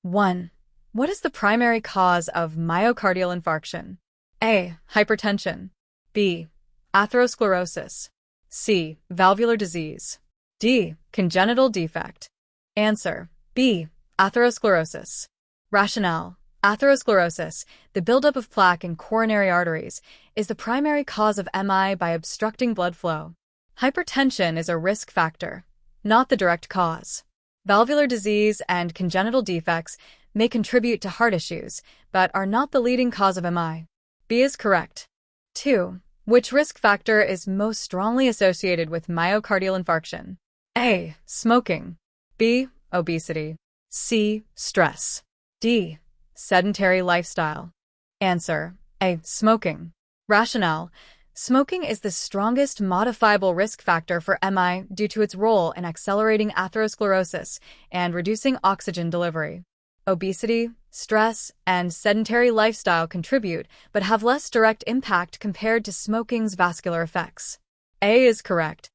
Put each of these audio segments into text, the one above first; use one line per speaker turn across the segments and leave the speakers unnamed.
1. What is the primary cause of myocardial infarction? A. Hypertension. B. Atherosclerosis. C. Valvular disease. D. Congenital defect. Answer: B. Atherosclerosis. Rationale: atherosclerosis, the buildup of plaque in coronary arteries, is the primary cause of MI by obstructing blood flow. Hypertension is a risk factor, not the direct cause. Valvular disease and congenital defects may contribute to heart issues, but are not the leading cause of MI. B is correct. 2. Which risk factor is most strongly associated with myocardial infarction? A. Smoking. B. Obesity. C. Stress. D. Sedentary lifestyle. Answer: A. Smoking. Rationale: smoking is the strongest modifiable risk factor for MI due to its role in accelerating atherosclerosis and reducing oxygen delivery. Obesity, stress, and sedentary lifestyle contribute but have less direct impact compared to smoking's vascular effects. A is correct.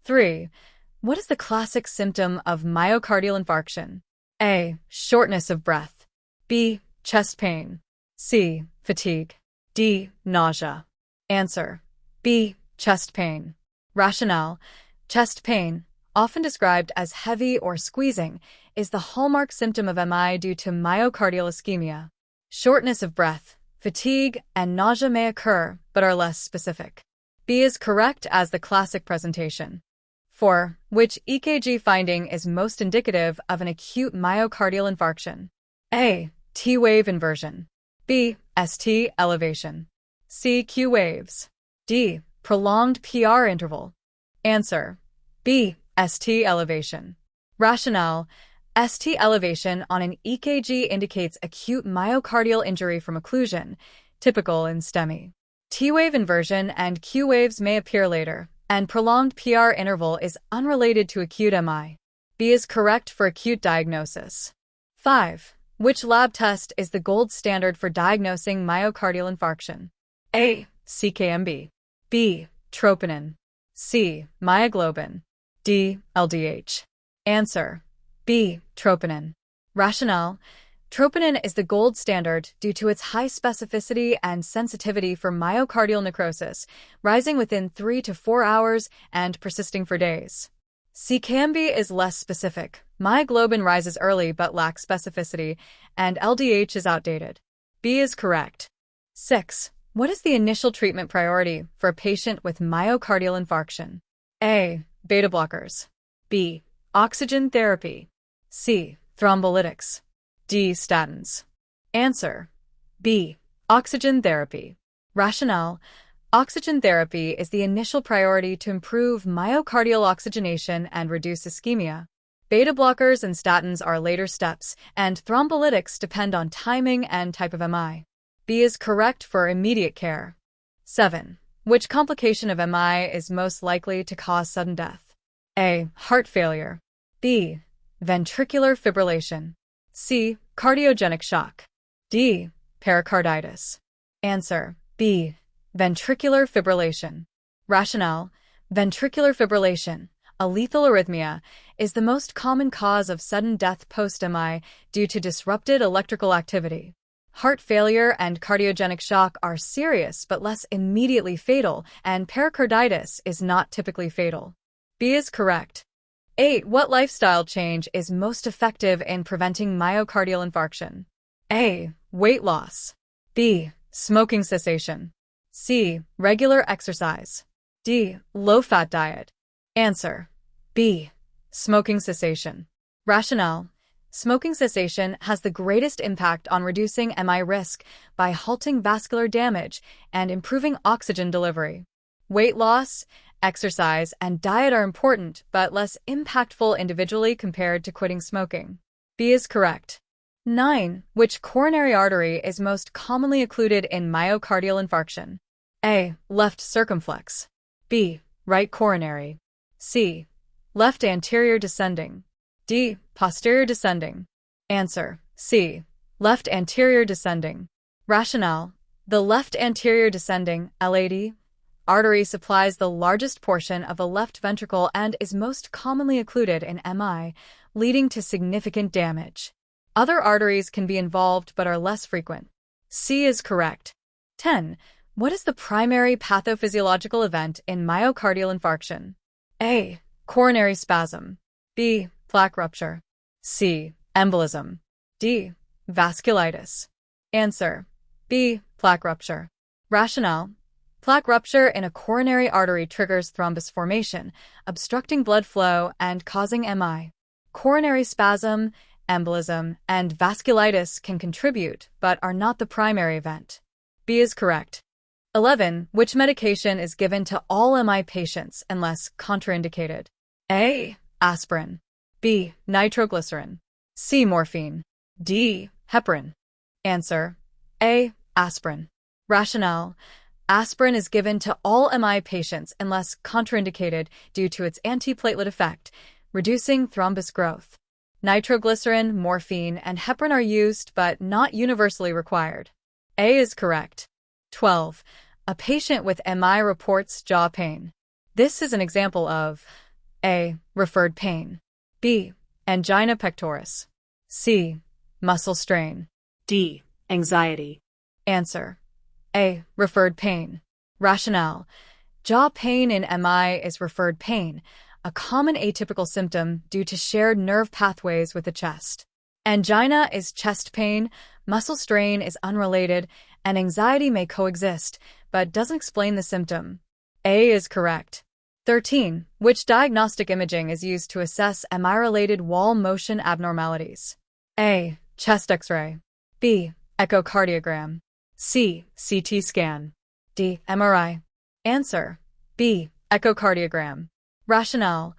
3. What is the classic symptom of myocardial infarction? A. Shortness of breath. B. Chest pain. C. Fatigue. D. Nausea. Answer: B. Chest pain. Rationale: chest pain, often described as heavy or squeezing, is the hallmark symptom of MI due to myocardial ischemia. Shortness of breath, fatigue, and nausea may occur, but are less specific. B is correct as the classic presentation. 4. Which EKG finding is most indicative of an acute myocardial infarction? A. T-wave inversion. B. ST elevation. C. Q waves. D. Prolonged PR interval. Answer: B. ST elevation. Rationale: ST elevation on an EKG indicates acute myocardial injury from occlusion, typical in STEMI. T-wave inversion and Q waves may appear later, and prolonged PR interval is unrelated to acute MI. B is correct for acute diagnosis. 5. Which lab test is the gold standard for diagnosing myocardial infarction? A. CKMB. B. Troponin. C. Myoglobin. D. LDH. Answer: B. Troponin. Rationale: troponin is the gold standard due to its high specificity and sensitivity for myocardial necrosis, rising within 3 to 4 hours and persisting for days. CKMB is less specific. Myoglobin rises early but lacks specificity, and LDH is outdated. B is correct. 6. What is the initial treatment priority for a patient with myocardial infarction? A. Beta blockers. B. Oxygen therapy. C. Thrombolytics. D. Statins. Answer: B. Oxygen therapy. Rationale: oxygen therapy is the initial priority to improve myocardial oxygenation and reduce ischemia. Beta blockers and statins are later steps, and thrombolytics depend on timing and type of MI. B is correct for immediate care. 7. Which complication of MI is most likely to cause sudden death? A. Heart failure. B. Ventricular fibrillation. C. Cardiogenic shock. D. Pericarditis. Answer: B. Ventricular fibrillation. Rationale: ventricular fibrillation, a lethal arrhythmia, is the most common cause of sudden death post-MI due to disrupted electrical activity. Heart failure and cardiogenic shock are serious but less immediately fatal, and pericarditis is not typically fatal. B is correct. 8. What lifestyle change is most effective in preventing myocardial infarction? A. Weight loss. B. Smoking cessation. C. Regular exercise. D. Low-fat diet. Answer: B. Smoking cessation. Rationale: smoking cessation has the greatest impact on reducing MI risk by halting vascular damage and improving oxygen delivery. Weight loss, exercise, and diet are important but less impactful individually compared to quitting smoking. B is correct. 9. Which coronary artery is most commonly occluded in myocardial infarction? A. Left circumflex. B. Right coronary. C. Left anterior descending. D. Posterior descending. Answer: C. Left anterior descending. Rationale: the left anterior descending (LAD) artery supplies the largest portion of the left ventricle and is most commonly occluded in MI, leading to significant damage. Other arteries can be involved but are less frequent. C is correct. 10. What is the primary pathophysiological event in myocardial infarction? A. Coronary spasm. B. Plaque rupture. C. Embolism. D. Vasculitis. Answer: B. Plaque rupture. Rationale: plaque rupture in a coronary artery triggers thrombus formation, obstructing blood flow and causing MI. Coronary spasm, embolism, and vasculitis can contribute but are not the primary event. B is correct. 11. Which medication is given to all MI patients unless contraindicated? A. Aspirin. B. Nitroglycerin. C. Morphine. D. Heparin. Answer: A. Aspirin. Rationale: aspirin is given to all MI patients unless contraindicated due to its antiplatelet effect, reducing thrombus growth. Nitroglycerin, morphine, and heparin are used but not universally required. A is correct. 12. A patient with MI reports jaw pain. This is an example of A. Referred pain. B. Angina pectoris. C. Muscle strain. D. Anxiety. Answer: A. Referred pain. Rationale: jaw pain in MI is referred pain, a common atypical symptom due to shared nerve pathways with the chest. Angina is chest pain, muscle strain is unrelated, and anxiety may coexist, but doesn't explain the symptom. A is correct. 13. Which diagnostic imaging is used to assess MI-related wall motion abnormalities? A. Chest X-ray. B. Echocardiogram. C. CT scan. D. MRI. Answer: B. Echocardiogram. Rationale: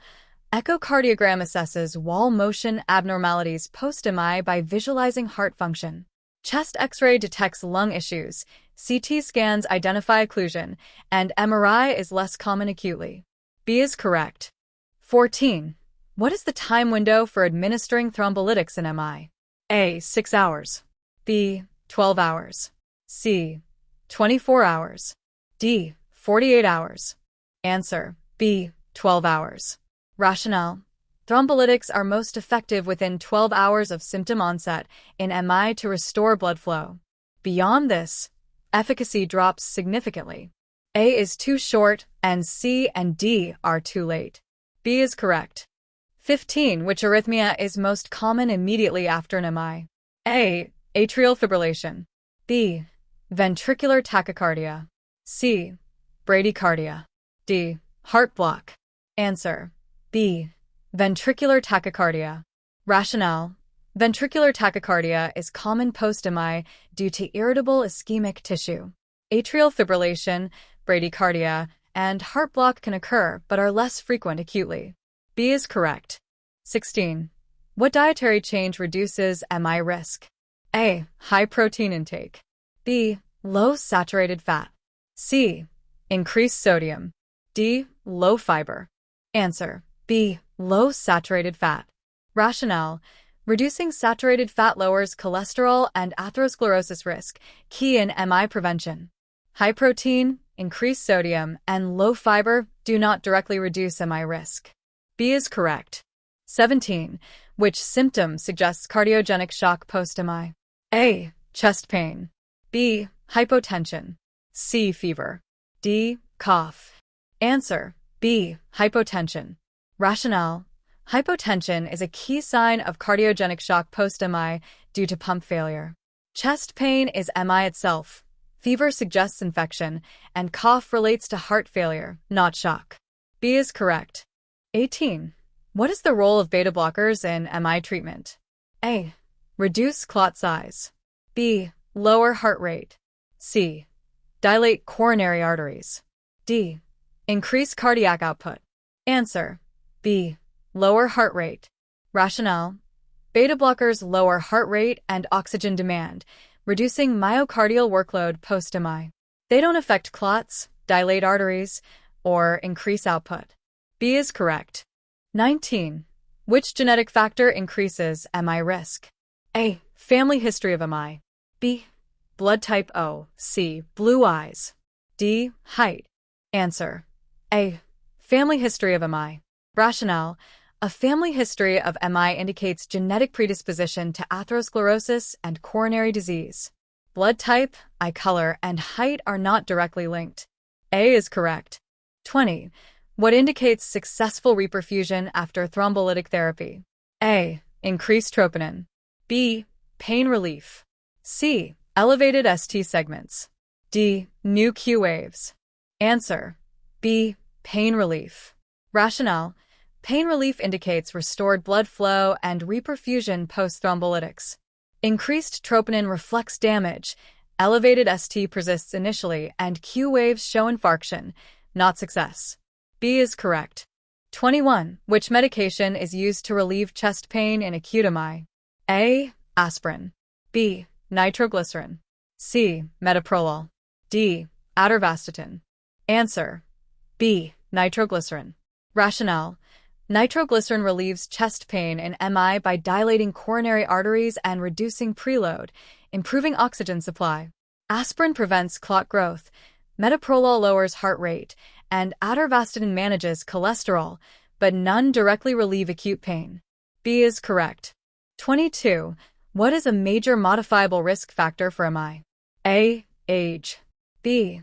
echocardiogram assesses wall motion abnormalities post-MI by visualizing heart function. Chest X-ray detects lung issues, CT scans identify occlusion, and MRI is less common acutely. B is correct. 14. What is the time window for administering thrombolytics in MI? A. 6 hours. B. 12 hours. C. 24 hours. D. 48 hours. Answer: B. 12 hours. Rationale: thrombolytics are most effective within 12 hours of symptom onset in MI to restore blood flow. Beyond this, efficacy drops significantly. A is too short, and C and D are too late. B is correct. 15. Which arrhythmia is most common immediately after an MI? A. Atrial fibrillation. B. Ventricular tachycardia. C. Bradycardia. D. Heart block. Answer: B. Ventricular tachycardia. Rationale: ventricular tachycardia is common post-MI due to irritable ischemic tissue. Atrial fibrillation, bradycardia, and heart block can occur but are less frequent acutely. B is correct. 16. What dietary change reduces MI risk? A. High protein intake. B. Low saturated fat. C. Increased sodium. D. Low fiber. Answer: B. Low saturated fat. Rationale: reducing saturated fat lowers cholesterol and atherosclerosis risk, key in MI prevention. High protein, increased sodium, and low fiber do not directly reduce MI risk. B is correct. 17. Which symptom suggests cardiogenic shock post-MI? A. Chest pain. B. Hypotension. C. Fever. D. Cough. Answer: B. Hypotension. Rationale: hypotension is a key sign of cardiogenic shock post-MI due to pump failure. Chest pain is MI itself. Fever suggests infection, and cough relates to heart failure, not shock. B is correct. 18. What is the role of beta blockers in MI treatment? A. Reduce clot size. B. Lower heart rate. C. Dilate coronary arteries. D. Increase cardiac output. Answer: B. Lower heart rate. Rationale: beta blockers lower heart rate and oxygen demand, reducing myocardial workload post-MI. They don't affect clots, dilate arteries, or increase output. B is correct. 19. Which genetic factor increases MI risk? A. Family history of MI. B. Blood type O. C. Blue eyes. D. Height. Answer: A. Family history of MI. Rationale: A family history of MI indicates genetic predisposition to atherosclerosis and coronary disease. Blood type, eye color, and height are not directly linked. A is correct. 20. What indicates successful reperfusion after thrombolytic therapy? A. Increased troponin. B. Pain relief. C. Elevated ST segments. D. New Q waves. Answer: B. Pain relief. Rationale: pain relief indicates restored blood flow and reperfusion post-thrombolytics. Increased troponin reflects damage. Elevated ST persists initially, and Q waves show infarction, not success. B is correct. 21. Which medication is used to relieve chest pain in acute MI? A. Aspirin. B. Nitroglycerin. C. Metoprolol. D. Atorvastatin. Answer: B. Nitroglycerin. Rationale: nitroglycerin relieves chest pain in MI by dilating coronary arteries and reducing preload, improving oxygen supply. Aspirin prevents clot growth. Metoprolol lowers heart rate, and atorvastatin manages cholesterol, but none directly relieve acute pain. B is correct. 22. What is a major modifiable risk factor for MI? A. Age. B.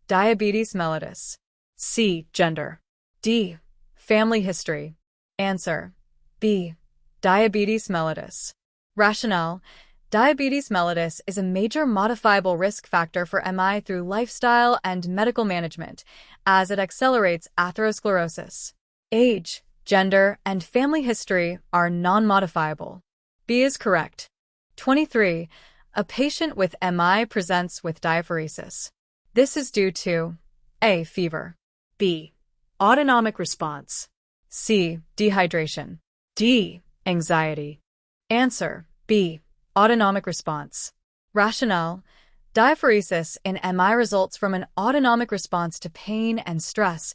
Diabetes mellitus. C. Gender. D. Family history. Answer: B. Diabetes mellitus. Rationale: diabetes mellitus is a major modifiable risk factor for MI through lifestyle and medical management, as it accelerates atherosclerosis. Age, gender, and family history are non-modifiable. B is correct. 23. A patient with MI presents with diaphoresis. This is due to A. Fever. B. Autonomic response. C. Dehydration. D. Anxiety. Answer: B. Autonomic response. Rationale: diaphoresis in MI results from an autonomic response to pain and stress,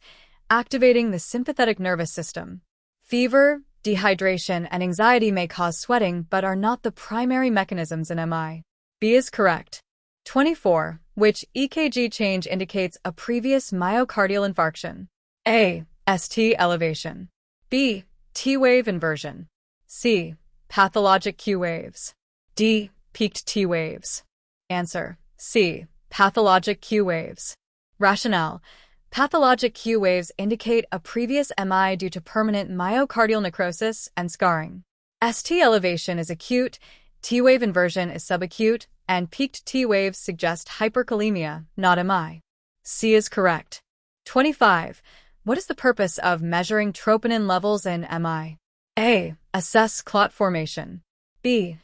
activating the sympathetic nervous system. Fever, dehydration, and anxiety may cause sweating but are not the primary mechanisms in MI. B is correct. 24. Which EKG change indicates a previous myocardial infarction? A. ST elevation. B. T-wave inversion. C. Pathologic Q waves. D. Peaked T waves. Answer: C. Pathologic Q waves. Rationale: pathologic Q waves indicate a previous MI due to permanent myocardial necrosis and scarring. ST elevation is acute, T-wave inversion is subacute, and peaked T waves suggest hyperkalemia, not MI. C is correct. 25. What is the purpose of measuring troponin levels in MI? A. Assess clot formation. B.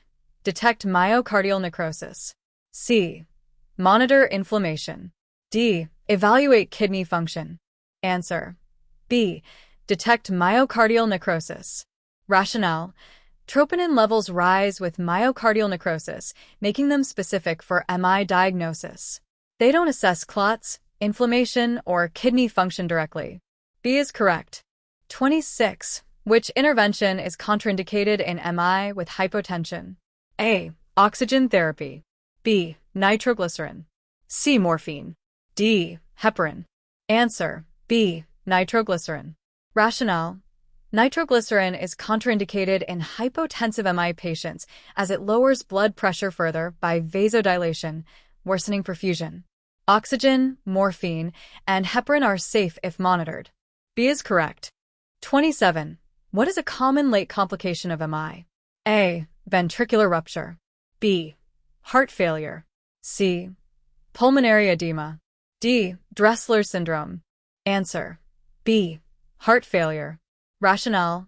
Detect myocardial necrosis. C. Monitor inflammation. D. Evaluate kidney function. Answer: B. Detect myocardial necrosis. Rationale: troponin levels rise with myocardial necrosis, making them specific for MI diagnosis. They don't assess clots, inflammation, or kidney function directly. B is correct. 26. Which intervention is contraindicated in MI with hypotension? A. Oxygen therapy. B. Nitroglycerin. C. Morphine. D. Heparin. Answer: B. Nitroglycerin. Rationale: nitroglycerin is contraindicated in hypotensive MI patients as it lowers blood pressure further by vasodilation, worsening perfusion. Oxygen, morphine, and heparin are safe if monitored. B is correct. 27. What is a common late complication of MI? A. Ventricular rupture. B. Heart failure. C. Pulmonary edema. D. Dressler syndrome. Answer: B. Heart failure. Rationale: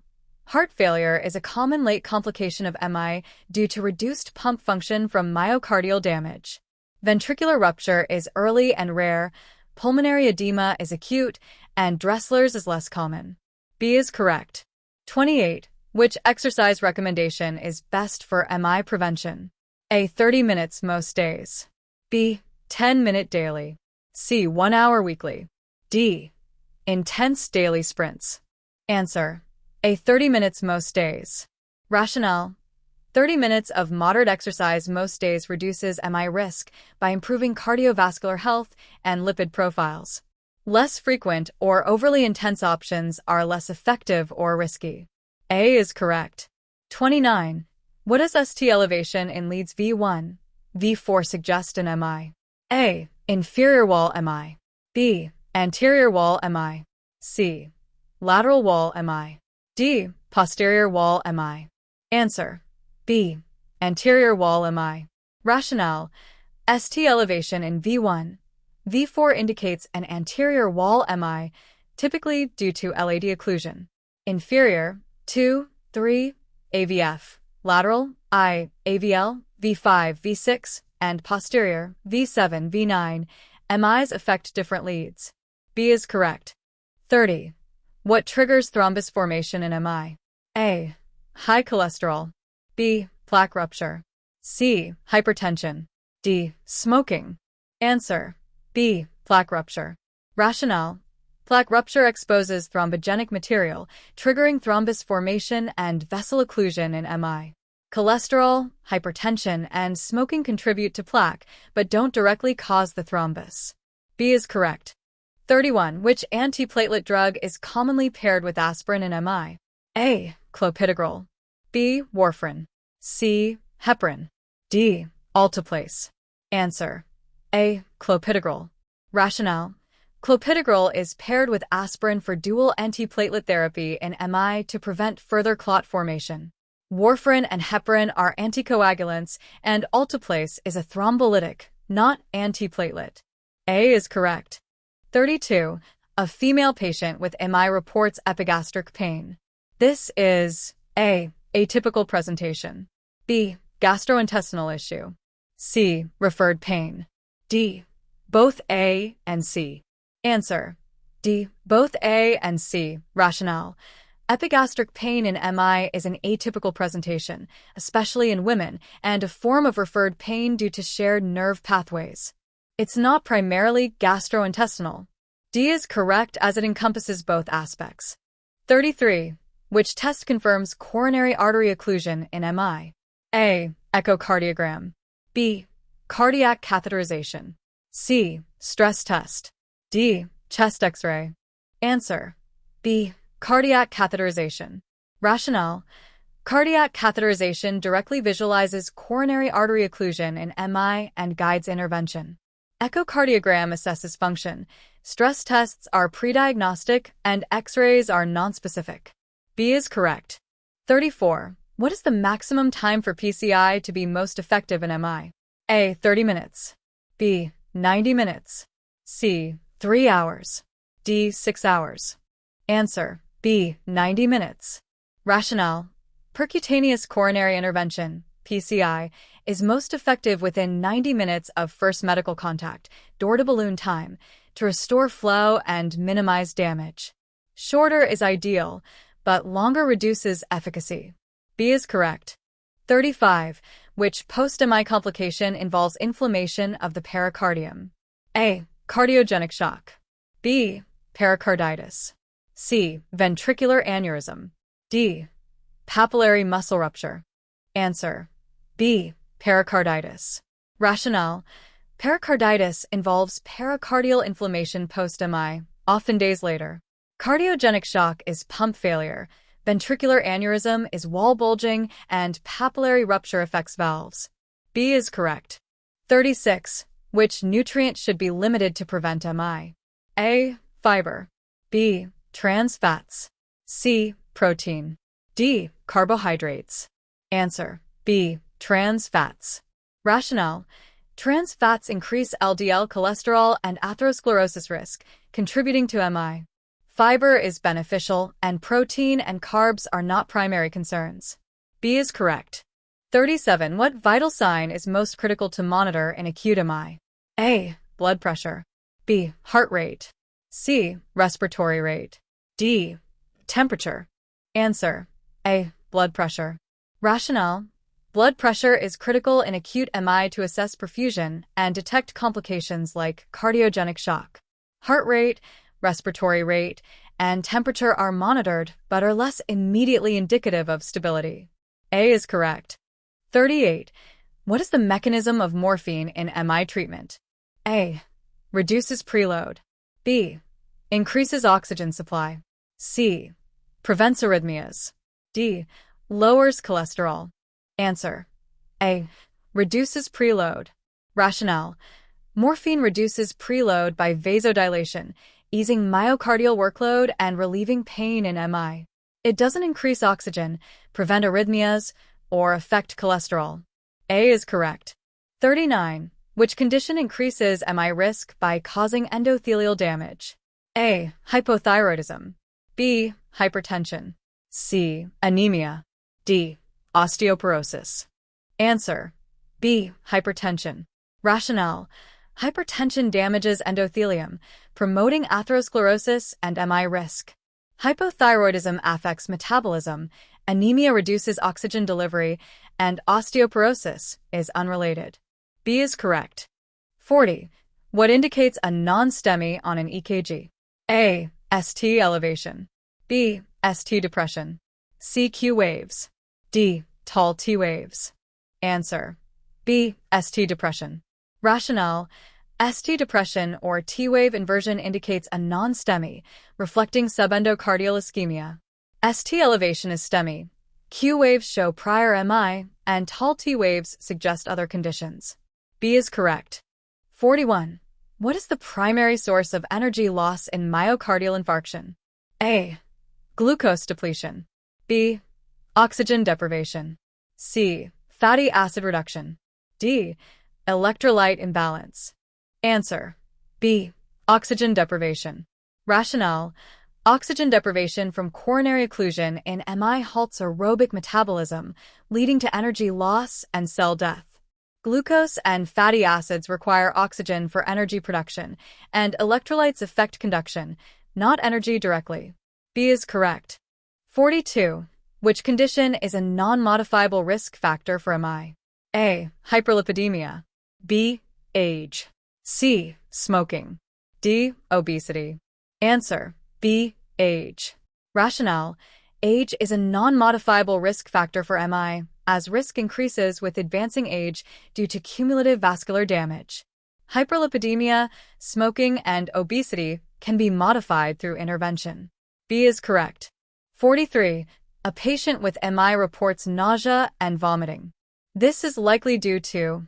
heart failure is a common late complication of MI due to reduced pump function from myocardial damage. Ventricular rupture is early and rare, pulmonary edema is acute, and Dressler's is less common. B is correct. 28. Which exercise recommendation is best for MI prevention? A. 30 minutes most days. B. 10-minute daily. C. 1 hour weekly. D. Intense daily sprints. Answer: A. 30 minutes most days. Rationale: 30 minutes of moderate exercise most days reduces MI risk by improving cardiovascular health and lipid profiles. Less frequent or overly intense options are less effective or risky. A is correct. 29. What does ST elevation in leads V1, V4 suggest in MI? A. Inferior wall MI. B. Anterior wall MI. C. Lateral wall MI. D. Posterior wall MI. Answer: B. Anterior wall MI. Rationale: ST elevation in V1, V4 indicates an anterior wall MI, typically due to LAD occlusion. Inferior, 2, 3, AVF. Lateral, I, AVL, V5, V6, and posterior, V7, V9. MIs affect different leads. B is correct. 30. What triggers thrombus formation in MI? A. High cholesterol. B. Plaque rupture. C. Hypertension. D. Smoking. Answer: B. Plaque rupture. Rationale: plaque rupture exposes thrombogenic material, triggering thrombus formation and vessel occlusion in MI. Cholesterol, hypertension, and smoking contribute to plaque, but don't directly cause the thrombus. B is correct. 31. Which antiplatelet drug is commonly paired with aspirin in MI? A. Clopidogrel. B. Warfarin. C. Heparin. D. Alteplase. Answer: A. Clopidogrel. Rationale: clopidogrel is paired with aspirin for dual antiplatelet therapy in MI to prevent further clot formation. Warfarin and heparin are anticoagulants, and alteplase is a thrombolytic, not antiplatelet. A is correct. 32. A female patient with MI reports epigastric pain. This is A. Atypical presentation. B. Gastrointestinal issue. C. Referred pain. D. Both A and C. Answer: D. Both A and C. Rationale: epigastric pain in MI is an atypical presentation, especially in women, and a form of referred pain due to shared nerve pathways. It's not primarily gastrointestinal. D is correct as it encompasses both aspects. 33. Which test confirms coronary artery occlusion in MI? A. Echocardiogram. B. Cardiac catheterization. C. Stress test. D. Chest X-ray. Answer: B. Cardiac catheterization. Rationale: cardiac catheterization directly visualizes coronary artery occlusion in MI and guides intervention. Echocardiogram assesses function. Stress tests are pre-diagnostic, and X-rays are nonspecific. B is correct. 34. What is the maximum time for PCI to be most effective in MI? A. 30 minutes. B. 90 minutes. C. 3 hours. D. 6 hours. Answer: B. 90 minutes. Rationale: percutaneous coronary intervention, PCI, is most effective within 90 minutes of first medical contact, door-to-balloon time, to restore flow and minimize damage. Shorter is ideal, but longer reduces efficacy. B is correct. 35. Which post-MI complication involves inflammation of the pericardium? A. Cardiogenic shock. B. Pericarditis. C. Ventricular aneurysm. D. Papillary muscle rupture. Answer: B. Pericarditis. Rationale: pericarditis involves pericardial inflammation post-MI, often days later. Cardiogenic shock is pump failure, ventricular aneurysm is wall bulging, and papillary rupture affects valves. B is correct. 36. Which nutrient should be limited to prevent MI? A. Fiber. B. Trans fats. C. Protein. D. Carbohydrates. Answer: B. Trans fats. Rationale: trans fats increase LDL cholesterol and atherosclerosis risk, contributing to MI. Fiber is beneficial, and protein and carbs are not primary concerns. B is correct. 37. What vital sign is most critical to monitor in acute MI? A. Blood pressure. B. Heart rate. C. Respiratory rate. D. Temperature. Answer: A. Blood pressure. Rationale: blood pressure is critical in acute MI to assess perfusion and detect complications like cardiogenic shock. Heart rate, respiratory rate, and temperature are monitored but are less immediately indicative of stability. A is correct. 38. What is the mechanism of morphine in MI treatment? A. Reduces preload. B. Increases oxygen supply. C. Prevents arrhythmias. D. Lowers cholesterol. Answer. A. Reduces preload. Rationale. Morphine reduces preload by vasodilation, easing myocardial workload and relieving pain in MI. It doesn't increase oxygen, prevent arrhythmias, or affect cholesterol. A is correct. 39. Which condition increases MI risk by causing endothelial damage? A. Hypothyroidism. B. Hypertension. C. Anemia. D. Osteoporosis. Answer. B. Hypertension. Rationale. Hypertension damages endothelium, promoting atherosclerosis and MI risk. Hypothyroidism affects metabolism, anemia reduces oxygen delivery, and osteoporosis is unrelated. B is correct. 40. What indicates a non-STEMI on an EKG? A. ST elevation. B. ST depression. C. Q waves. D. Tall T waves. Answer. B. ST depression. Rationale. ST depression or T-wave inversion indicates a non-STEMI, reflecting subendocardial ischemia. ST elevation is STEMI. Q waves show prior MI, and tall T waves suggest other conditions. B is correct. 41. What is the primary source of energy loss in myocardial infarction? A. Glucose depletion. B. Oxygen deprivation. C. Fatty acid reduction. D. Electrolyte imbalance. Answer. B. Oxygen deprivation. Rationale. Oxygen deprivation from coronary occlusion in MI halts aerobic metabolism, leading to energy loss and cell death. Glucose and fatty acids require oxygen for energy production, and electrolytes affect conduction, not energy directly. B is correct. 42. Which condition is a non-modifiable risk factor for MI? A. Hyperlipidemia. B. Age. C. Smoking. D. Obesity. Answer. B. Age. Rationale. Age is a non-modifiable risk factor for MI, as risk increases with advancing age due to cumulative vascular damage. Hyperlipidemia, smoking, and obesity can be modified through intervention. B is correct. 43. A patient with MI reports nausea and vomiting. This is likely due to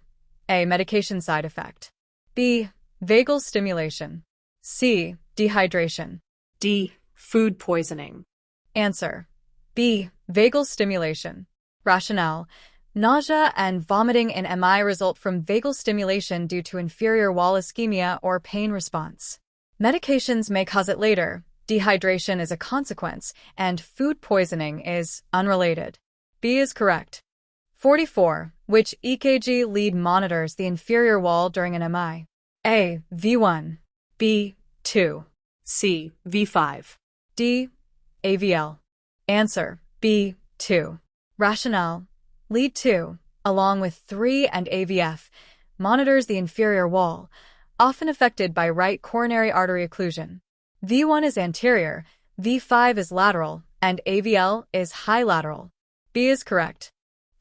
A. Medication side effect. B. Vagal stimulation. C. Dehydration. D. Food poisoning. Answer. B. Vagal stimulation. Rationale. Nausea and vomiting in MI result from vagal stimulation due to inferior wall ischemia or pain response. Medications may cause it later, dehydration is a consequence, and food poisoning is unrelated. B is correct. 44. Which EKG lead monitors the inferior wall during an MI? A. V1. B. 2. C. V5. D. AVL. Answer. B. 2. Rationale. Lead 2, along with 3 and AVF, monitors the inferior wall, often affected by right coronary artery occlusion. V1 is anterior, V5 is lateral, and AVL is high lateral. B is correct.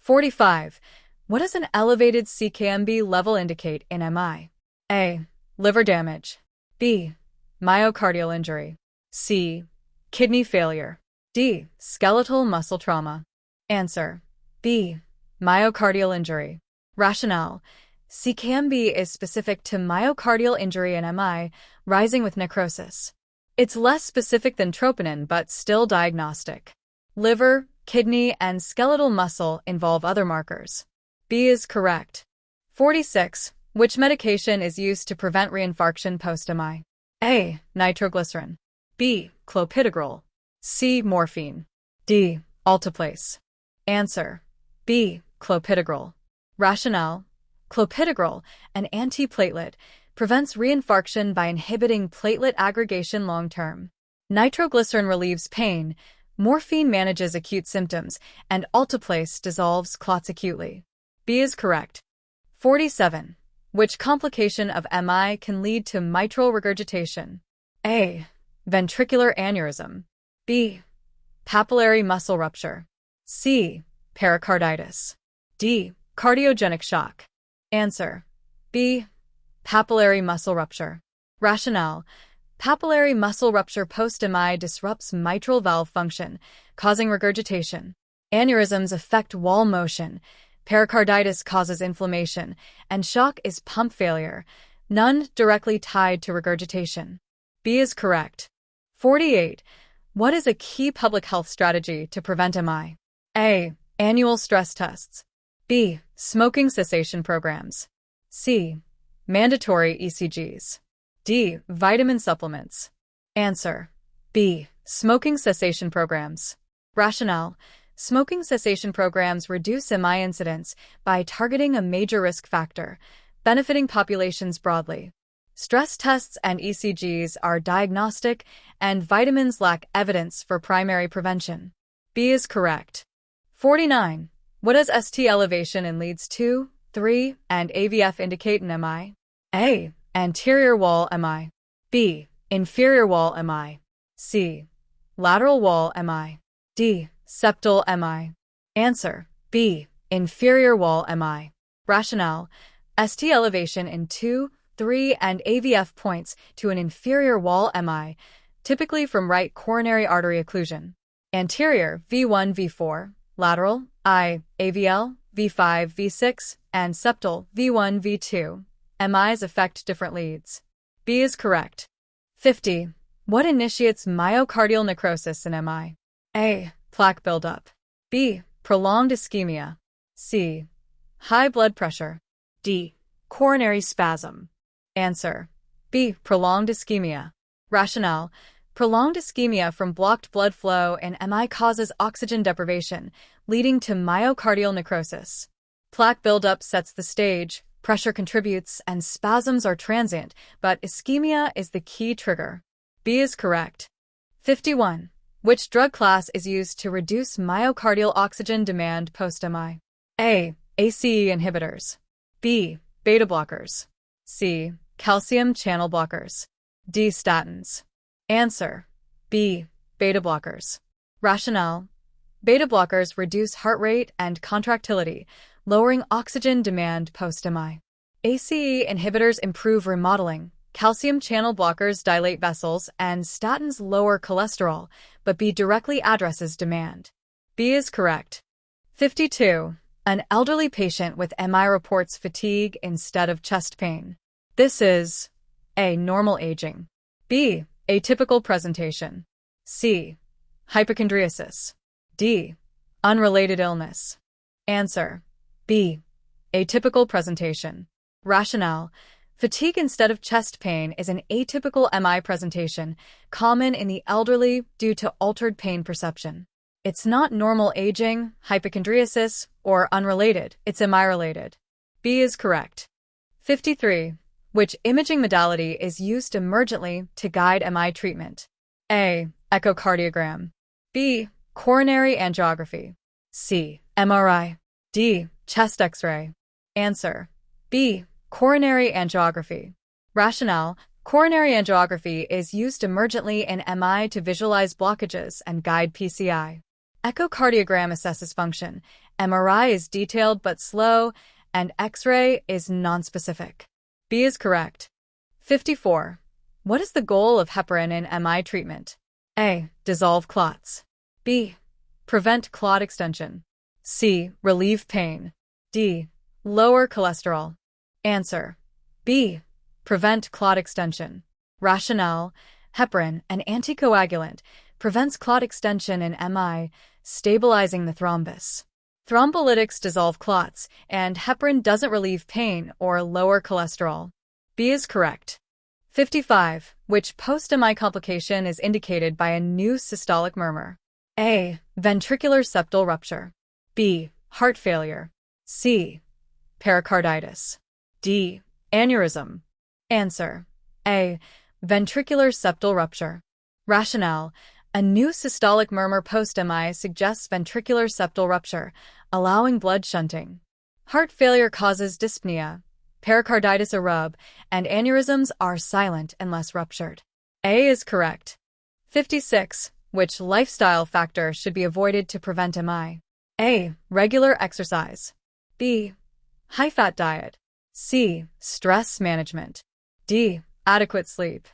45. What does an elevated CKMB level indicate in MI? A. Liver damage. B. Myocardial injury. C. Kidney failure. D. Skeletal muscle trauma. Answer. B. Myocardial injury. Rationale. CKMB is specific to myocardial injury in MI, rising with necrosis. It's less specific than troponin but still diagnostic. Liver, kidney, and skeletal muscle involve other markers. B is correct. 46. Which medication is used to prevent reinfarction post-MI? A. Nitroglycerin. B. Clopidogrel. C. Morphine. D. Alteplase. Answer. B. Clopidogrel. Rationale. Clopidogrel, an antiplatelet, prevents reinfarction by inhibiting platelet aggregation long-term. Nitroglycerin relieves pain, morphine manages acute symptoms, and alteplase dissolves clots acutely. B is correct. 47. Which complication of MI can lead to mitral regurgitation? A. Ventricular aneurysm. B. Papillary muscle rupture. C. Pericarditis. D. Cardiogenic shock. Answer. B. Papillary muscle rupture. Rationale. Papillary muscle rupture post-MI disrupts mitral valve function, causing regurgitation. Aneurysms affect wall motion. Pericarditis causes inflammation, and shock is pump failure, none directly tied to regurgitation. B is correct. 48. What is a key public health strategy to prevent MI? A. Annual stress tests. B. Smoking cessation programs. C. Mandatory ECGs. D. Vitamin supplements. Answer. B. Smoking cessation programs. Rationale. Smoking cessation programs reduce MI incidence by targeting a major risk factor, benefiting populations broadly. Stress tests and ECGs are diagnostic, and vitamins lack evidence for primary prevention. B is correct. 49. What does ST elevation in leads 2, 3, and AVF indicate in MI? A. Anterior wall MI. B. Inferior wall MI. C. Lateral wall MI. D. Septal MI. Answer. B. Inferior wall MI. Rationale. ST elevation in 2, 3, and AVF points to an inferior wall MI, typically from right coronary artery occlusion. Anterior V1, V4, lateral I, AVL, V5, V6, and septal V1, V2. MIs affect different leads. B is correct. 50. What initiates myocardial necrosis in MI? A. Plaque buildup. B. Prolonged ischemia. C. High blood pressure. D. Coronary spasm. Answer. B. Prolonged ischemia. Rationale. Prolonged ischemia from blocked blood flow in MI causes oxygen deprivation, leading to myocardial necrosis. Plaque buildup sets the stage, pressure contributes, and spasms are transient, but ischemia is the key trigger. B is correct. 51. Which drug class is used to reduce myocardial oxygen demand post-MI? A. ACE inhibitors. B. Beta blockers. C. Calcium channel blockers. D. Statins. Answer. B. Beta blockers. Rationale. Beta blockers reduce heart rate and contractility, lowering oxygen demand post-MI. ACE inhibitors improve remodeling, calcium channel blockers dilate vessels, and statins lower cholesterol, but B directly addresses demand. B is correct. 52. An elderly patient with MI reports fatigue instead of chest pain. This is A. Normal aging. B. Atypical presentation. C. Hypochondriasis. D. Unrelated illness. Answer. B. Atypical presentation. Rationale. Fatigue instead of chest pain is an atypical MI presentation, common in the elderly due to altered pain perception. It's not normal aging, hypochondriasis, or unrelated, it's MI-related. B is correct. 53. Which imaging modality is used emergently to guide MI treatment? A. Echocardiogram. B. Coronary angiography. C. MRI. D. Chest X-ray. Answer. B. Coronary angiography. Rationale. Coronary angiography is used emergently in MI to visualize blockages and guide PCI. Echocardiogram assesses function. MRI is detailed but slow, and X-ray is nonspecific. B is correct. 54. What is the goal of heparin in MI treatment? A. Dissolve clots. B. Prevent clot extension. C. Relieve pain. D. Lower cholesterol. Answer. B. Prevent clot extension. Rationale. Heparin, an anticoagulant, prevents clot extension in MI, stabilizing the thrombus. Thrombolytics dissolve clots, and heparin doesn't relieve pain or lower cholesterol. B is correct. 55. Which post-MI complication is indicated by a new systolic murmur? A. Ventricular septal rupture. B. Heart failure. C. Pericarditis. D. Aneurysm. Answer. A. Ventricular septal rupture. Rationale. A new systolic murmur post-MI suggests ventricular septal rupture, allowing blood shunting. Heart failure causes dyspnea. Pericarditis a rub, and aneurysms are silent unless ruptured. A is correct. 56. Which lifestyle factor should be avoided to prevent MI? A. Regular exercise. B. High-fat diet. C. Stress management. D. Adequate sleep.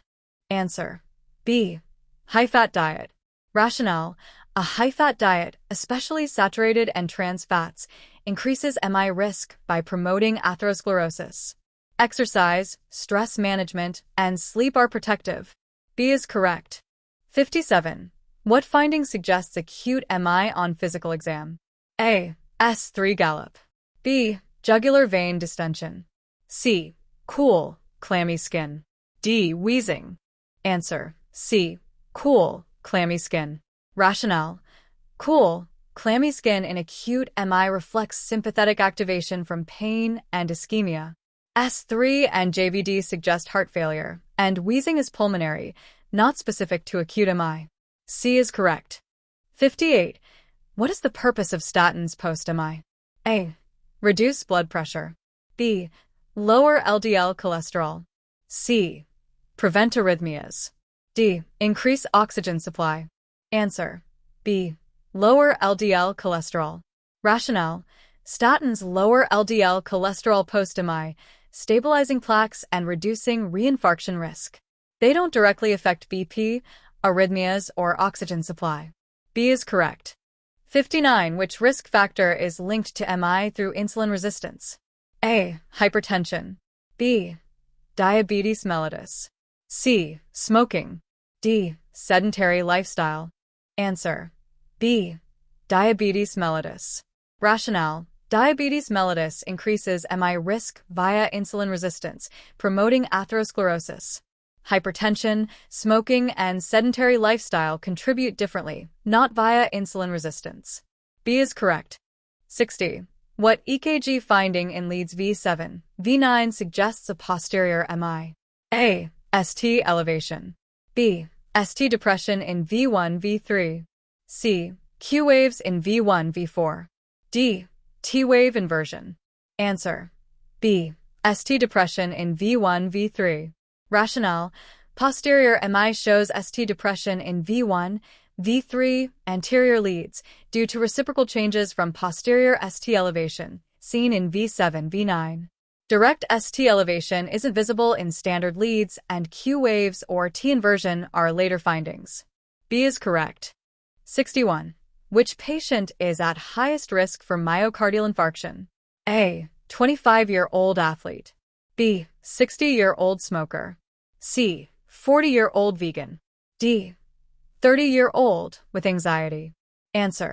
Answer: B. High-fat diet. Rationale: a high-fat diet, especially saturated and trans fats, increases MI risk by promoting atherosclerosis. Exercise, stress management, and sleep are protective. B is correct. 57. What finding suggests acute MI on physical exam? A. S3 gallop. B. Jugular vein distension. C. Cool, clammy skin. D. Wheezing. Answer: C. Cool, clammy skin. Rationale: cool, clammy skin in acute MI reflects sympathetic activation from pain and ischemia. S3 and JVD suggest heart failure, and wheezing is pulmonary, not specific to acute MI. C is correct. 58. What is the purpose of statins post-MI? A. Reduce blood pressure. B. Lower LDL cholesterol. C. Prevent arrhythmias. D. Increase oxygen supply. Answer: B. Lower LDL cholesterol. Rationale: statins lower LDL cholesterol post-MI, stabilizing plaques and reducing reinfarction risk. They don't directly affect BP, arrhythmias, or oxygen supply. B is correct. 59. Which risk factor is linked to MI through insulin resistance? A. Hypertension. B. Diabetes mellitus. C. Smoking. D. Sedentary lifestyle. Answer: B. Diabetes mellitus. Rationale: diabetes mellitus increases MI risk via insulin resistance, promoting atherosclerosis. Hypertension, smoking, and sedentary lifestyle contribute differently, not via insulin resistance. B is correct. 60. What EKG finding in leads V7, V9 suggests a posterior MI? A. ST elevation. B. ST depression in V1, V3. C. Q waves in V1, V4. D. T wave inversion. Answer: B. ST depression in V1, V3. Rationale: posterior MI shows ST depression in V1, V3 anterior leads due to reciprocal changes from posterior ST elevation, seen in V7, V9. Direct ST elevation isn't visible in standard leads, and Q waves or T inversion are later findings. B is correct. 61. Which patient is at highest risk for myocardial infarction? A. 25-year-old athlete. B. 60-year-old smoker. C. 40-year-old vegan. D. 30-year-old with anxiety. Answer: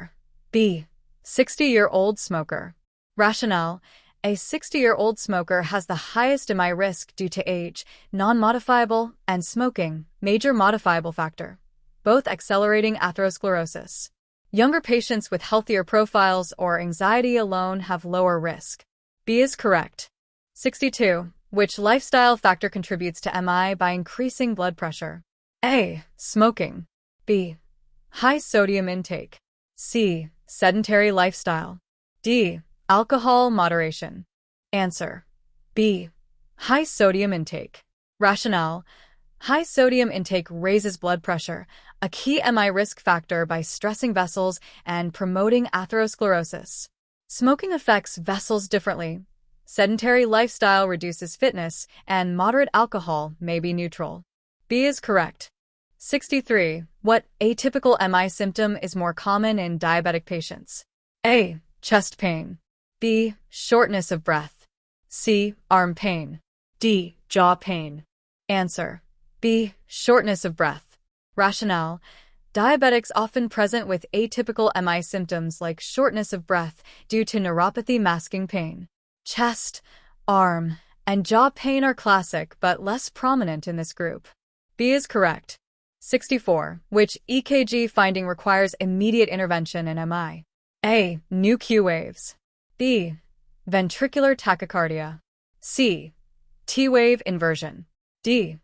B. 60-year-old smoker. Rationale: a 60-year-old smoker has the highest MI risk due to age, non-modifiable, and smoking, major modifiable factor, both accelerating atherosclerosis. Younger patients with healthier profiles or anxiety alone have lower risk. B is correct. 62. Which lifestyle factor contributes to MI by increasing blood pressure? A. Smoking. B. High sodium intake. C. Sedentary lifestyle. D. Alcohol moderation. Answer: B. High sodium intake. Rationale: high sodium intake raises blood pressure, a key MI risk factor, by stressing vessels and promoting atherosclerosis. Smoking affects vessels differently. Sedentary lifestyle reduces fitness, and moderate alcohol may be neutral. B is correct. 63. What atypical MI symptom is more common in diabetic patients? A. Chest pain. B. Shortness of breath. C. Arm pain. D. Jaw pain. Answer: B. Shortness of breath. Rationale: diabetics often present with atypical MI symptoms like shortness of breath due to neuropathy masking pain. Chest, arm, and jaw pain are classic but less prominent in this group. B is correct. 64. Which EKG finding requires immediate intervention in MI? A. New Q waves. B. Ventricular tachycardia. C. T wave inversion. D.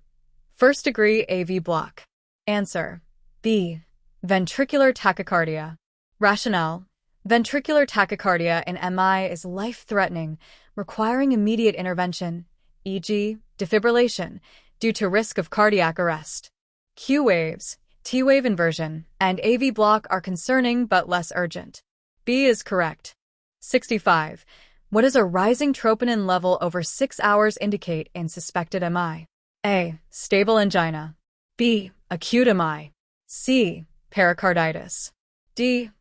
First-degree AV block. Answer: B. Ventricular tachycardia. Rationale: ventricular tachycardia in MI is life-threatening, requiring immediate intervention, e.g., defibrillation, due to risk of cardiac arrest. Q waves, T wave inversion, and AV block are concerning but less urgent. B is correct. 65. What does a rising troponin level over 6 hours indicate in suspected MI? A. Stable angina. B. Acute MI. C. Pericarditis. D.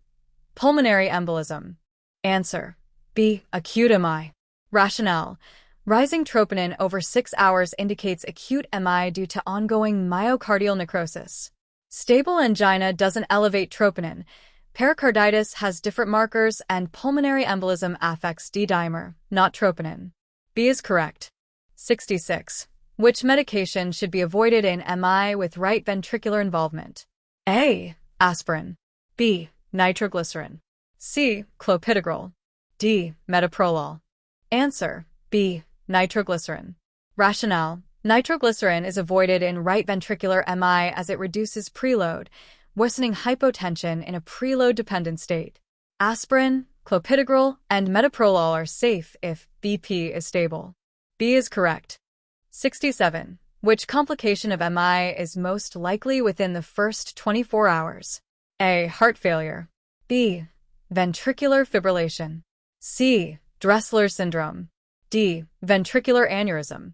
Pulmonary embolism. Answer: B. Acute MI. Rationale: rising troponin over 6 hours indicates acute MI due to ongoing myocardial necrosis. Stable angina doesn't elevate troponin. Pericarditis has different markers, and pulmonary embolism affects D-dimer, not troponin. B is correct. 66. Which medication should be avoided in MI with right ventricular involvement? A. Aspirin. B. Nitroglycerin. C. Clopidogrel. D. Metoprolol. Answer: B. Nitroglycerin. Rationale: nitroglycerin is avoided in right ventricular MI as it reduces preload, worsening hypotension in a preload-dependent state. Aspirin, clopidogrel, and metoprolol are safe if BP is stable. B is correct. 67. Which complication of MI is most likely within the first 24 hours? A. Heart failure. B. Ventricular fibrillation. C. Dressler syndrome. D. Ventricular aneurysm.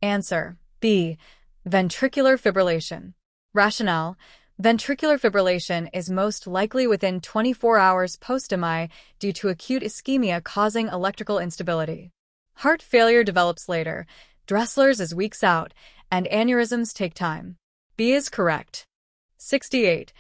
Answer: B. Ventricular fibrillation. Rationale: ventricular fibrillation is most likely within 24 hours post-MI due to acute ischemia causing electrical instability. Heart failure develops later, Dressler's is weeks out, and aneurysms take time. B is correct. 68.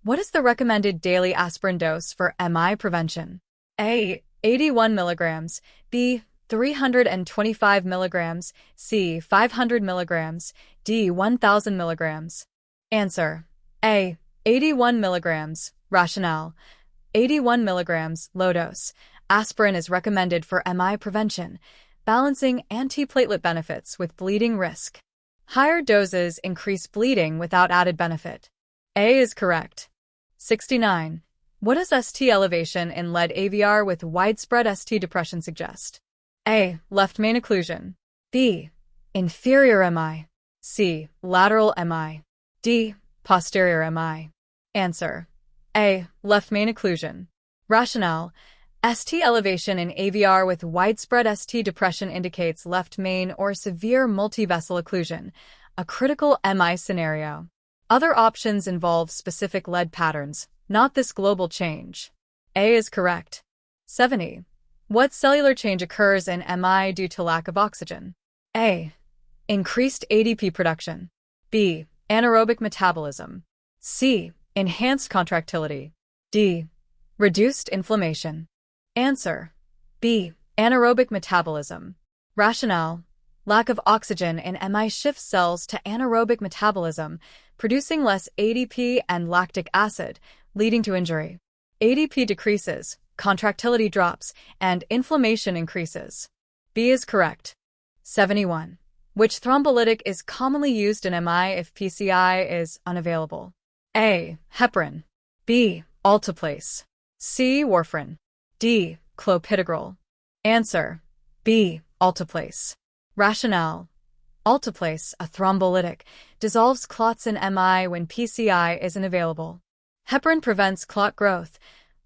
What is the recommended daily aspirin dose for MI prevention? A. 81 mg. B. 325 mg. C. 500 mg. D. 1000 mg. Answer: A. 81 mg. Rationale: 81 mg, low dose. Aspirin is recommended for MI prevention, balancing antiplatelet benefits with bleeding risk. Higher doses increase bleeding without added benefit. A is correct. 69. What does ST elevation in lead AVR with widespread ST depression suggest? A. Left main occlusion. B. Inferior MI. C. Lateral MI. D. Posterior MI. Answer: A. Left main occlusion. Rationale: ST elevation in AVR with widespread ST depression indicates left main or severe multivessel occlusion, a critical MI scenario. Other options involve specific lead patterns, not this global change. A is correct. 70. What cellular change occurs in MI due to lack of oxygen? A. Increased ADP production. B. Anaerobic metabolism. C. Enhanced contractility. D. Reduced inflammation. Answer: B. Anaerobic metabolism. Rationale: lack of oxygen in MI shifts cells to anaerobic metabolism, producing less ADP and lactic acid, leading to injury. ADP decreases, contractility drops, and inflammation increases. B is correct. 71. Which thrombolytic is commonly used in MI if PCI is unavailable? A. Heparin. B. Alteplase. C. Warfarin. D. Clopidogrel. Answer: B. Alteplase. Rationale: Alteplase, a thrombolytic, dissolves clots in MI when PCI isn't available. Heparin prevents clot growth.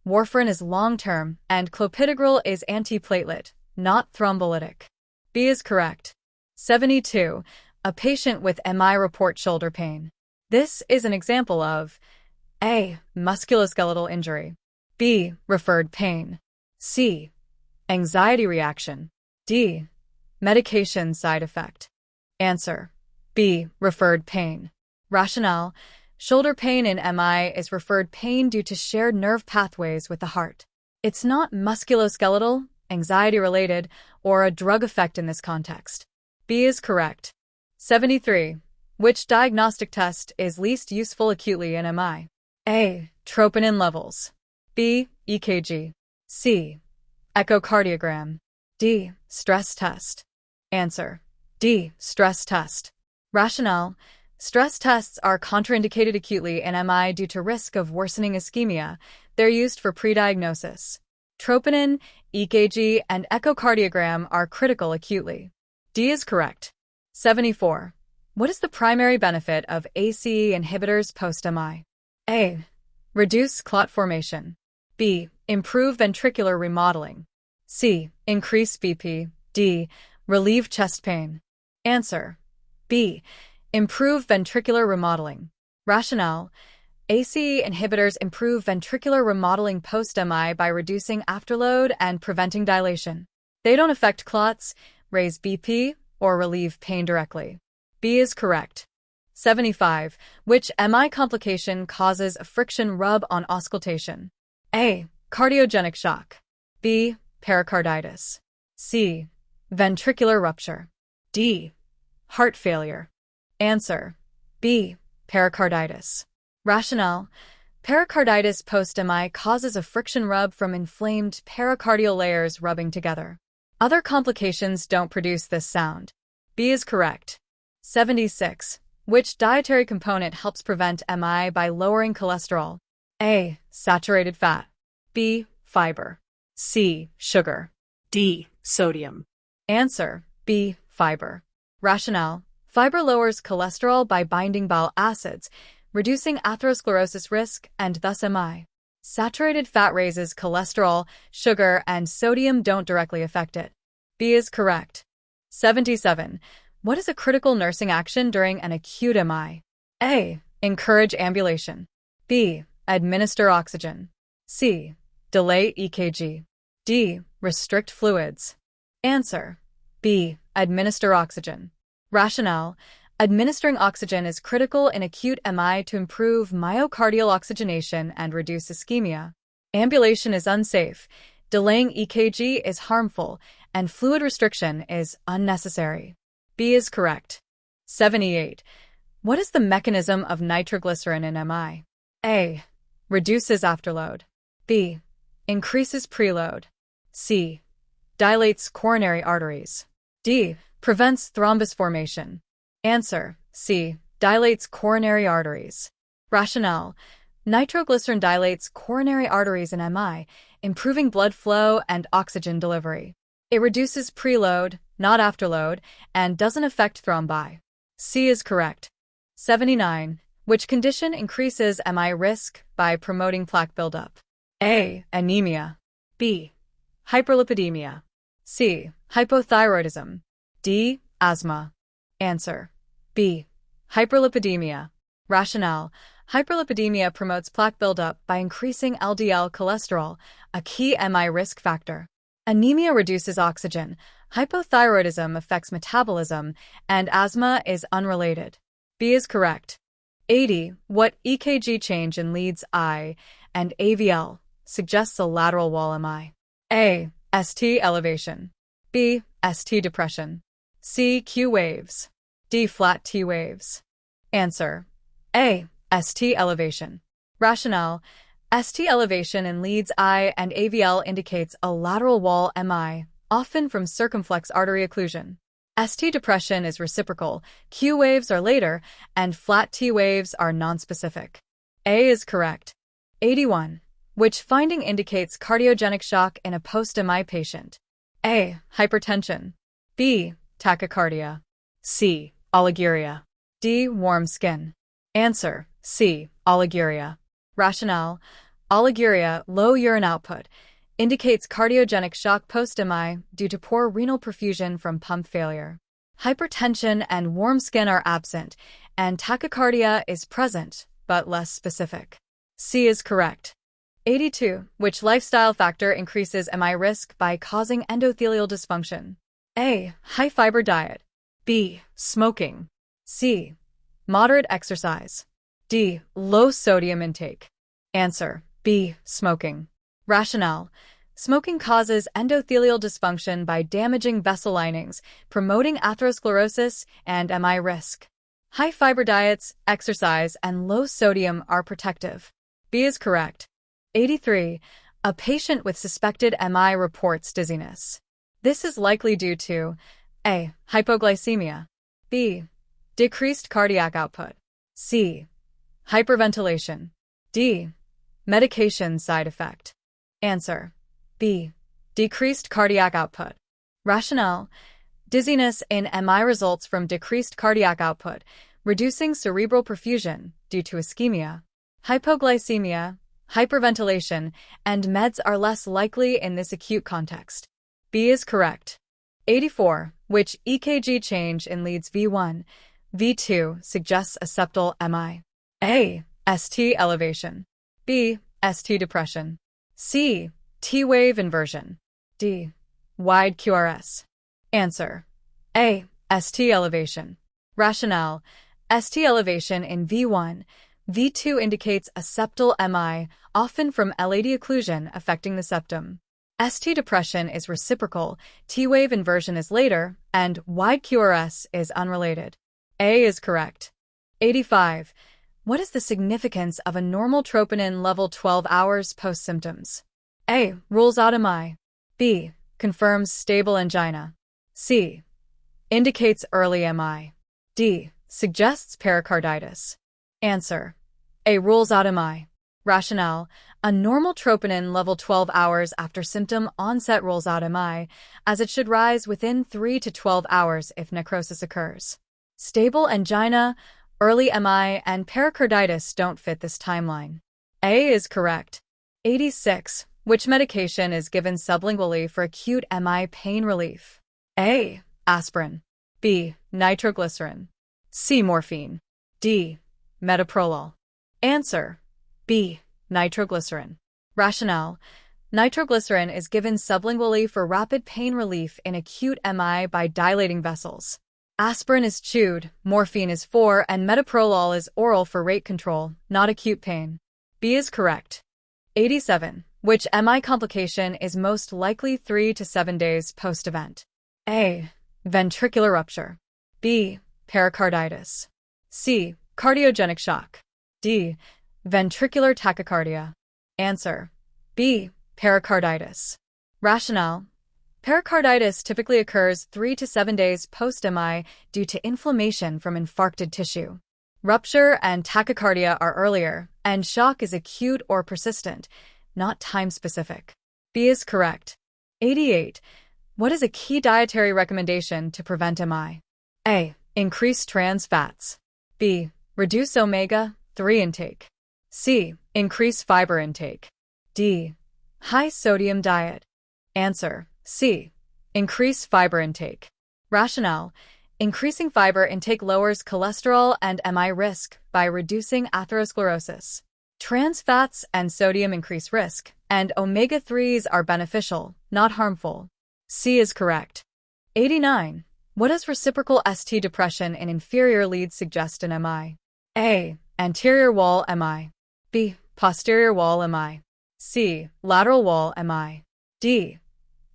Warfarin is long-term, and clopidogrel is antiplatelet, not thrombolytic. B is correct. 72. A patient with MI report shoulder pain. This is an example of A. Musculoskeletal injury. B. Referred pain. C. Anxiety reaction. D. Medication side effect. Answer: B. Referred pain. Rationale: shoulder pain in MI is referred pain due to shared nerve pathways with the heart. It's not musculoskeletal, anxiety-related, or a drug effect in this context. B is correct. 73. Which diagnostic test is least useful acutely in MI? A. Troponin levels. B. EKG. C. Echocardiogram. D. Stress test. Answer: D. Stress test. Rationale: stress tests are contraindicated acutely in MI due to risk of worsening ischemia. They're used for pre-diagnosis. Troponin, EKG, and echocardiogram are critical acutely. D is correct. 74. What is the primary benefit of ACE inhibitors post-MI? A. Reduce clot formation. B. Improve ventricular remodeling. C. Increase BP. D. Relieve chest pain. Answer: B. Improve ventricular remodeling. Rationale. ACE inhibitors improve ventricular remodeling post-MI by reducing afterload and preventing dilation. They don't affect clots, raise BP, or relieve pain directly. B is correct. 75. Which MI complication causes a friction rub on auscultation? A. Cardiogenic shock. B. Pericarditis. C. Ventricular rupture. D. Heart failure. Answer. B. Pericarditis. Rationale. Pericarditis post-MI causes a friction rub from inflamed pericardial layers rubbing together. Other complications don't produce this sound. B is correct. 76. Which dietary component helps prevent MI by lowering cholesterol? A. Saturated fat. B. Fiber. C. Sugar.
D. Sodium.
Answer. B. Fiber. Rationale. Fiber lowers cholesterol by binding bile acids, reducing atherosclerosis risk and thus MI. Saturated fat raises cholesterol, sugar, and sodium don't directly affect it. B is correct. 77. What is a critical nursing action during an acute MI? A. Encourage ambulation. B. Administer oxygen. C. Delay EKG. D. Restrict fluids. Answer. B. Administer oxygen. Rationale. Administering oxygen is critical in acute MI to improve myocardial oxygenation and reduce ischemia. Ambulation is unsafe, delaying EKG is harmful, and fluid restriction is unnecessary. B is correct. 78. What is the mechanism of nitroglycerin in MI? A. Reduces afterload. B. Increases preload. C. Dilates coronary arteries. D. Prevents thrombus formation. Answer. C. Dilates coronary arteries. Rationale. Nitroglycerin dilates coronary arteries in MI, improving blood flow and oxygen delivery. It reduces preload, not afterload, and doesn't affect thrombi. C is correct. 79. Which condition increases MI risk by promoting plaque buildup? A. Anemia. B. Hyperlipidemia. C. Hypothyroidism. D. Asthma. Answer. B. Hyperlipidemia. Rationale. Hyperlipidemia promotes plaque buildup by increasing LDL cholesterol, a key MI risk factor. Anemia reduces oxygen, hypothyroidism affects metabolism, and asthma is unrelated. B is correct. 80. What EKG change in leads I and AVL suggests a lateral wall MI? A. ST elevation. B. ST depression. C. Q waves. D. Flat T waves. Answer. A. ST elevation. Rationale. ST elevation in leads I and AVL indicates a lateral wall MI, often from circumflex artery occlusion. ST depression is reciprocal, Q waves are later, and flat T waves are nonspecific. A is correct. 81. Which finding indicates cardiogenic shock in a post-MI patient? A. Hypertension. B. Tachycardia. C. Oliguria. D. Warm skin. Answer. C. Oliguria. Rationale. Oliguria, low urine output, indicates cardiogenic shock post-MI due to poor renal perfusion from pump failure. Hypertension and warm skin are absent, and tachycardia is present, but less specific. C is correct. 82. Which lifestyle factor increases MI risk by causing endothelial dysfunction? A. High-fiber diet. B. Smoking. C. Moderate exercise. D. Low sodium intake. Answer. B. Smoking. Rationale. Smoking causes endothelial dysfunction by damaging vessel linings, promoting atherosclerosis and MI risk. High-fiber diets, exercise, and low sodium are protective. B is correct. 83. A patient with suspected MI reports dizziness. This is likely due to A. Hypoglycemia. B. Decreased cardiac output. C. Hyperventilation. D. Medication side effect. Answer. B. Decreased cardiac output. Rationale. Dizziness in MI results from decreased cardiac output, reducing cerebral perfusion due to ischemia. Hypoglycemia, hyperventilation, and meds are less likely in this acute context. B is correct. 84. Which EKG change in leads V1 V2 suggests a septal MI. A. ST elevation. B. ST depression. C. T-wave inversion. D. Wide QRS. Answer: A. ST elevation. Rationale: ST elevation in V1, V2 indicates a septal MI, often from LAD occlusion affecting the septum. ST depression is reciprocal, T-wave inversion is later, and wide QRS is unrelated. A is correct. 85. What is the significance of a normal troponin level 12 hours post-symptoms? A. Rules out MI. B. Confirms stable angina. C. Indicates early MI. D. Suggests pericarditis. Answer: A. Rules out MI. Rationale: a normal troponin level 12 hours after symptom onset rules out MI, as it should rise within 3 to 12 hours if necrosis occurs. Stable angina, early MI, and pericarditis don't fit this timeline. A is correct. 86. Which medication is given sublingually for acute MI pain relief? A. Aspirin. B. Nitroglycerin. C. Morphine. D. Metoprolol. Answer: B. Nitroglycerin. Rationale: nitroglycerin is given sublingually for rapid pain relief in acute MI by dilating vessels. Aspirin is chewed, morphine is for, and metoprolol is oral for rate control, not acute pain. B is correct. 87. Which MI complication is most likely 3 to 7 days post-event? A. Ventricular rupture. B. Pericarditis. C. Cardiogenic shock. D. Ventricular tachycardia. Answer: B. Pericarditis. Rationale: pericarditis typically occurs 3 to 7 days post-MI due to inflammation from infarcted tissue. Rupture and tachycardia are earlier, and shock is acute or persistent, not time-specific. B is correct. 88. What is a key dietary recommendation to prevent MI? A. Increase trans fats. B. Reduce omega-3 intake. C. Increase fiber intake. D. High sodium diet. Answer: C. Increase fiber intake. Rationale: increasing fiber intake lowers cholesterol and MI risk by reducing atherosclerosis. Trans fats and sodium increase risk, and omega-3s are beneficial, not harmful. C is correct. 89. What does reciprocal ST depression in inferior leads suggest in MI? A. Anterior wall MI. B. Posterior wall MI. C. Lateral wall MI. D.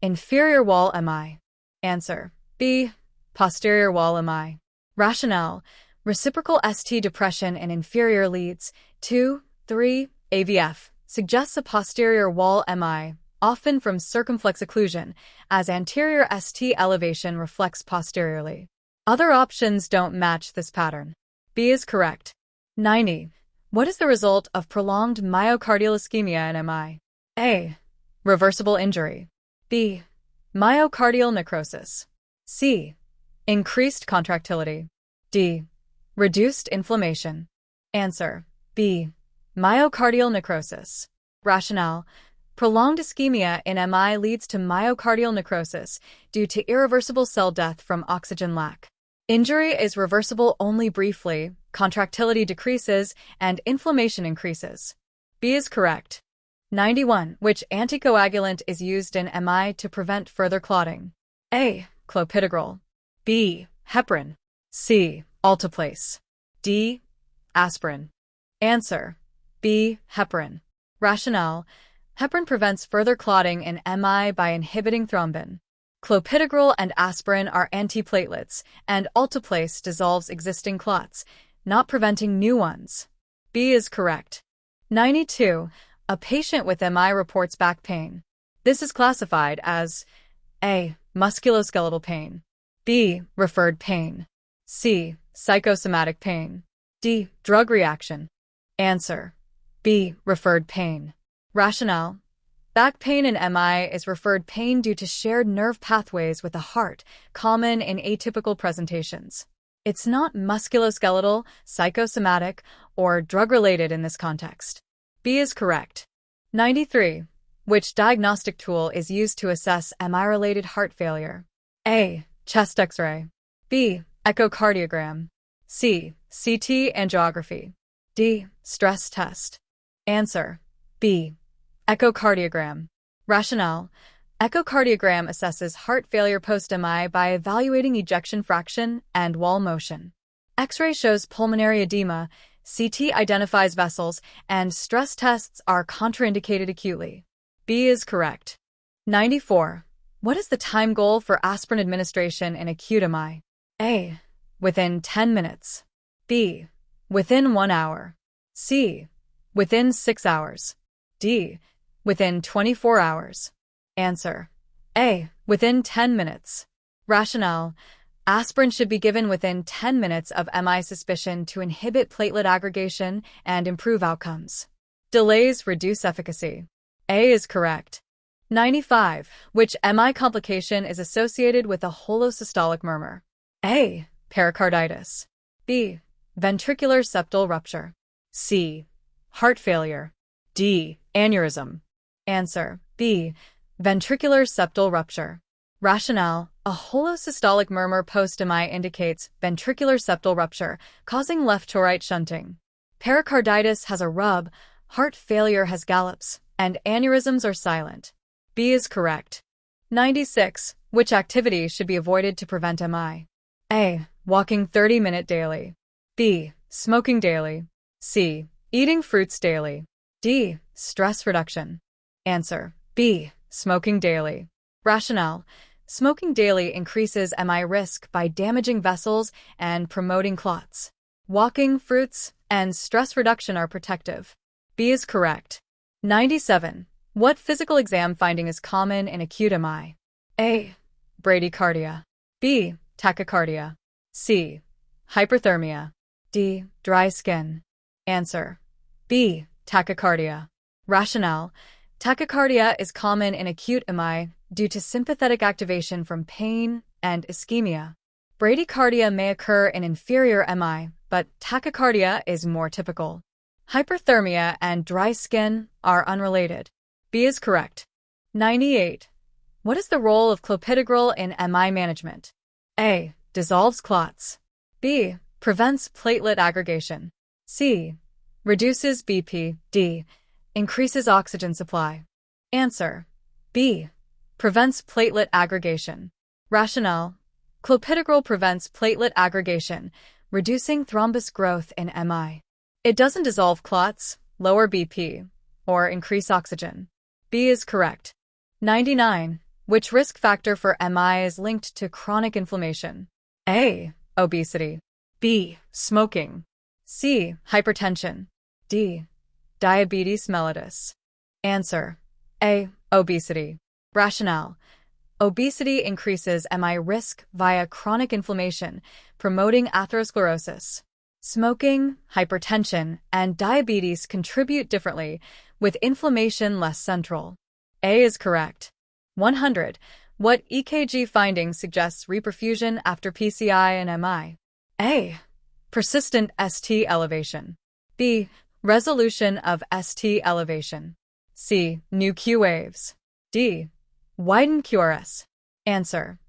Inferior wall MI. Answer: B. Posterior wall MI. Rationale: reciprocal ST depression in inferior leads 2, 3, AVF suggests a posterior wall MI, often from circumflex occlusion, as anterior ST elevation reflects posteriorly. Other options don't match this pattern. B is correct. 90. What is the result of prolonged myocardial ischemia in MI? A. Reversible injury. B. Myocardial necrosis. C. Increased contractility. D. Reduced inflammation. Answer: B. Myocardial necrosis. Rationale: prolonged ischemia in MI leads to myocardial necrosis due to irreversible cell death from oxygen lack. Injury is reversible only briefly, contractility decreases, and inflammation increases. B is correct. 91. Which anticoagulant is used in MI to prevent further clotting? A. Clopidogrel. B. Heparin. C. Alteplase. D. Aspirin. Answer: B. Heparin. Rationale: heparin prevents further clotting in MI by inhibiting thrombin. Clopidogrel and aspirin are antiplatelets, and alteplase dissolves existing clots, not preventing new ones. B is correct. 92. A patient with MI reports back pain. This is classified as A. Musculoskeletal pain. B. Referred pain. C. Psychosomatic pain. D. Drug reaction. Answer: B. Referred pain. Rationale: back pain in MI is referred pain due to shared nerve pathways with the heart, common in atypical presentations. It's not musculoskeletal, psychosomatic, or drug-related in this context. B is correct. 93. Which diagnostic tool is used to assess MI-related heart failure? A. Chest X-ray. B. Echocardiogram. C. CT angiography. D. Stress test. Answer: B. Echocardiogram. Rationale: echocardiogram assesses heart failure post-MI by evaluating ejection fraction and wall motion. X-ray shows pulmonary edema, CT identifies vessels, and stress tests are contraindicated acutely. B is correct. 94. What is the time goal for aspirin administration in acute MI? A. Within 10 minutes. B. Within 1 hour. C. Within 6 hours. D. Within 24 hours. Answer: A. Within 10 minutes. Rationale: aspirin should be given within 10 minutes of MI suspicion to inhibit platelet aggregation and improve outcomes. Delays reduce efficacy. A is correct. 95. Which MI complication is associated with a holosystolic murmur? A. Pericarditis. B. Ventricular septal rupture. C. Heart failure. D. Aneurysm. Answer: B. Ventricular septal rupture. Rationale: a holosystolic murmur post-MI indicates ventricular septal rupture, causing left-to-right shunting. Pericarditis has a rub, heart failure has gallops, and aneurysms are silent. B is correct. 96. Which activity should be avoided to prevent MI? A. Walking 30-minute daily. B. Smoking daily. C. Eating fruits daily. D. Stress reduction. Answer: B. Smoking daily. Rationale: smoking daily increases MI risk by damaging vessels and promoting clots. Walking, fruits, and stress reduction are protective. B is correct. 97. What physical exam finding is common in acute MI? A. Bradycardia. B. Tachycardia. C. Hyperthermia. D. Dry skin. Answer: B. Tachycardia. Rationale: tachycardia is common in acute MI due to sympathetic activation from pain and ischemia. Bradycardia may occur in inferior MI, but tachycardia is more typical. Hyperthermia and dry skin are unrelated. B is correct. 98. What is the role of clopidogrel in MI management? A. Dissolves clots. B. Prevents platelet aggregation. C. Reduces BP. D. Increases oxygen supply. Answer: B. Prevents platelet aggregation. Rationale: clopidogrel prevents platelet aggregation, reducing thrombus growth in MI. It doesn't dissolve clots, lower BP, or increase oxygen. B is correct. 99. Which risk factor for MI is linked to chronic inflammation? A. Obesity. B. Smoking. C. Hypertension. D. Diabetes mellitus. Answer: A. Obesity. Rationale: obesity increases MI risk via chronic inflammation, promoting atherosclerosis. Smoking, hypertension, and diabetes contribute differently, with inflammation less central. A is correct. 100. What EKG finding suggests reperfusion after PCI and MI? A. Persistent ST elevation. B. Resolution of ST elevation. C. New Q waves. D. Widened QRS. Answer: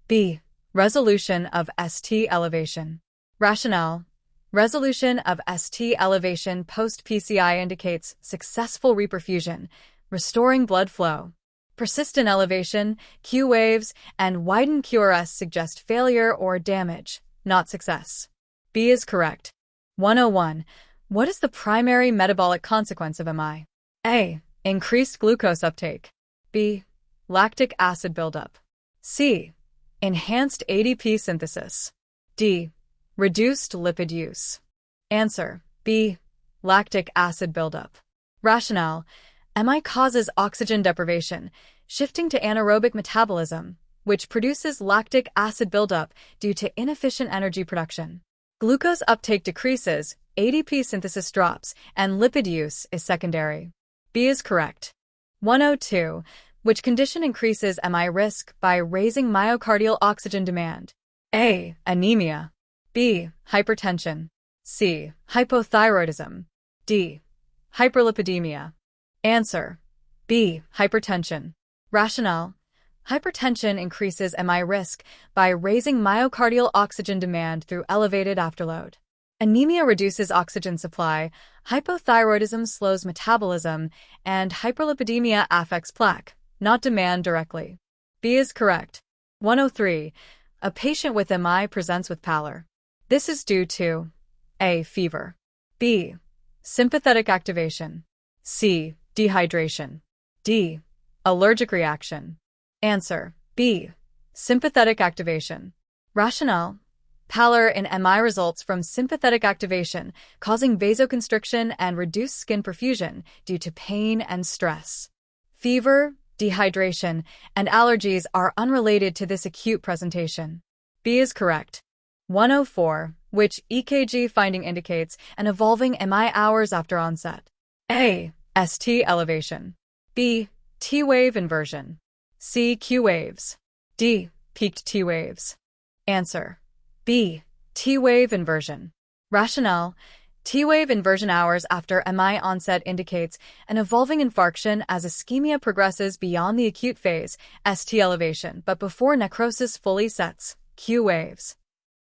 B. Resolution of ST elevation. Rationale: resolution of ST elevation post-PCI indicates successful reperfusion, restoring blood flow. Persistent elevation, Q waves, and widened QRS suggest failure or damage, not success. B is correct. 101. What is the primary metabolic consequence of MI? A. Increased glucose uptake. B. Lactic acid buildup. C. Enhanced ADP synthesis. D. Reduced lipid use. Answer: B. Lactic acid buildup. Rationale: MI causes oxygen deprivation, shifting to anaerobic metabolism, which produces lactic acid buildup due to inefficient energy production. Glucose uptake decreases, ADP synthesis drops, and lipid use is secondary. B is correct. 102. Which condition increases MI risk by raising myocardial oxygen demand? A. Anemia. B. Hypertension. C. Hypothyroidism. D. Hyperlipidemia. Answer: B. Hypertension. Rationale: Hypertension increases MI risk by raising myocardial oxygen demand through elevated afterload. Anemia reduces oxygen supply, hypothyroidism slows metabolism, and hyperlipidemia affects plaque, not demand directly. B is correct. 103. A patient with MI presents with pallor. This is due to A. Fever, B. Sympathetic activation, C. Dehydration, D. Allergic reaction. Answer: B. Sympathetic activation. Rationale: pallor in MI results from sympathetic activation, causing vasoconstriction and reduced skin perfusion due to pain and stress. Fever, dehydration, and allergies are unrelated to this acute presentation. B is correct. 104. Which EKG finding indicates an evolving MI hours after onset? A. ST elevation, B. T wave inversion, C. Q waves, D. Peaked T waves. Answer: B. T wave inversion. Rationale: T wave inversion hours after MI onset indicates an evolving infarction as ischemia progresses beyond the acute phase, ST elevation, but before necrosis fully sets, Q waves.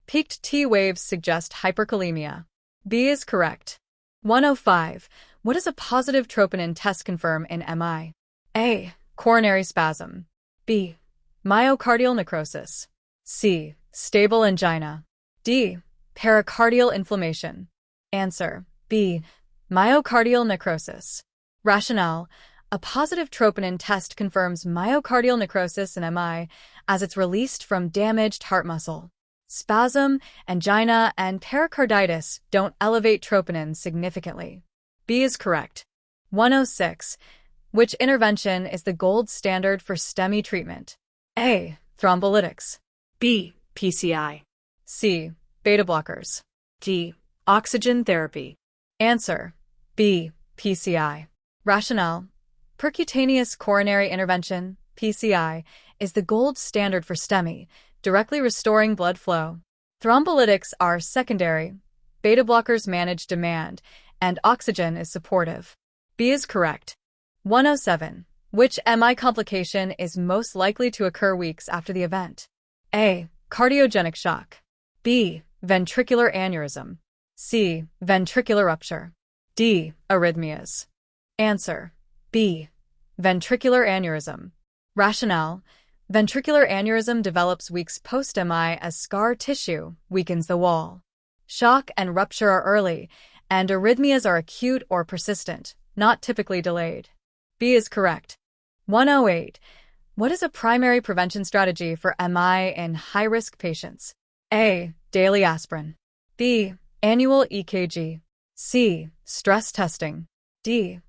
Peaked T waves suggest hyperkalemia. B is correct. 105. What does a positive troponin test confirm in MI? A. Coronary spasm, B. Myocardial necrosis, C. Stable angina, D. Pericardial inflammation. Answer: B. Myocardial necrosis. Rationale: a positive troponin test confirms myocardial necrosis in MI as it's released from damaged heart muscle. Spasm, angina, and pericarditis don't elevate troponin significantly. B is correct. 106. Which intervention is the gold standard for STEMI treatment? A. Thrombolytics,
B. PCI,
C. Beta blockers,
D. Oxygen therapy.
Answer: B. PCI. Rationale: percutaneous coronary intervention, PCI, is the gold standard for STEMI, directly restoring blood flow. Thrombolytics are secondary, beta blockers manage demand, and oxygen is supportive. B is correct. 107. Which MI complication is most likely to occur weeks after the event? A. Cardiogenic shock, B. Ventricular aneurysm, C. Ventricular rupture, D. Arrhythmias. Answer: B. Ventricular aneurysm. Rationale: ventricular aneurysm develops weeks post-MI as scar tissue weakens the wall. Shock and rupture are early, and arrhythmias are acute or persistent, not typically delayed. B is correct. 108. What is a primary prevention strategy for MI in high-risk patients? A. Daily aspirin, B. Annual EKG, C. Stress testing, D.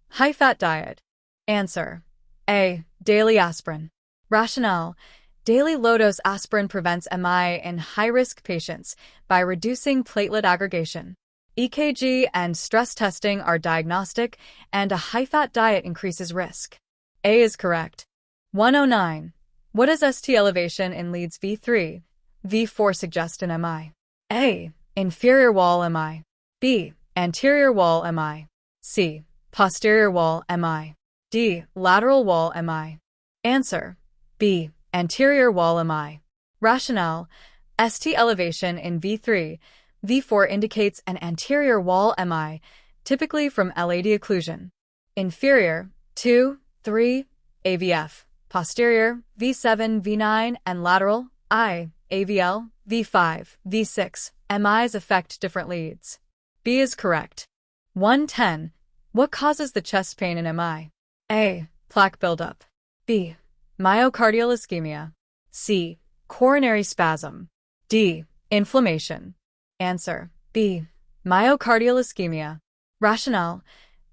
High-fat diet. Answer: A. Daily aspirin. Rationale: daily low-dose aspirin prevents MI in high-risk patients by reducing platelet aggregation. EKG and stress testing are diagnostic, and a high-fat diet increases risk. A is correct. 109. What does ST elevation in leads V3, V4 suggest in MI? A. Inferior wall MI, B. Anterior wall MI, C. Posterior wall MI, D. Lateral wall MI. Answer: B. Anterior wall MI. Rationale: ST elevation in V3, V4 indicates an anterior wall MI, typically from LAD occlusion. Inferior, 2, 3, AVF. Posterior, V7, V9, and lateral, I, AVL, V5, V6. MIs affect different leads. B is correct. 110. What causes the chest pain in MI? A. Plaque buildup, B. Myocardial ischemia, C. Coronary spasm, D. Inflammation. Answer: B. Myocardial ischemia. Rationale: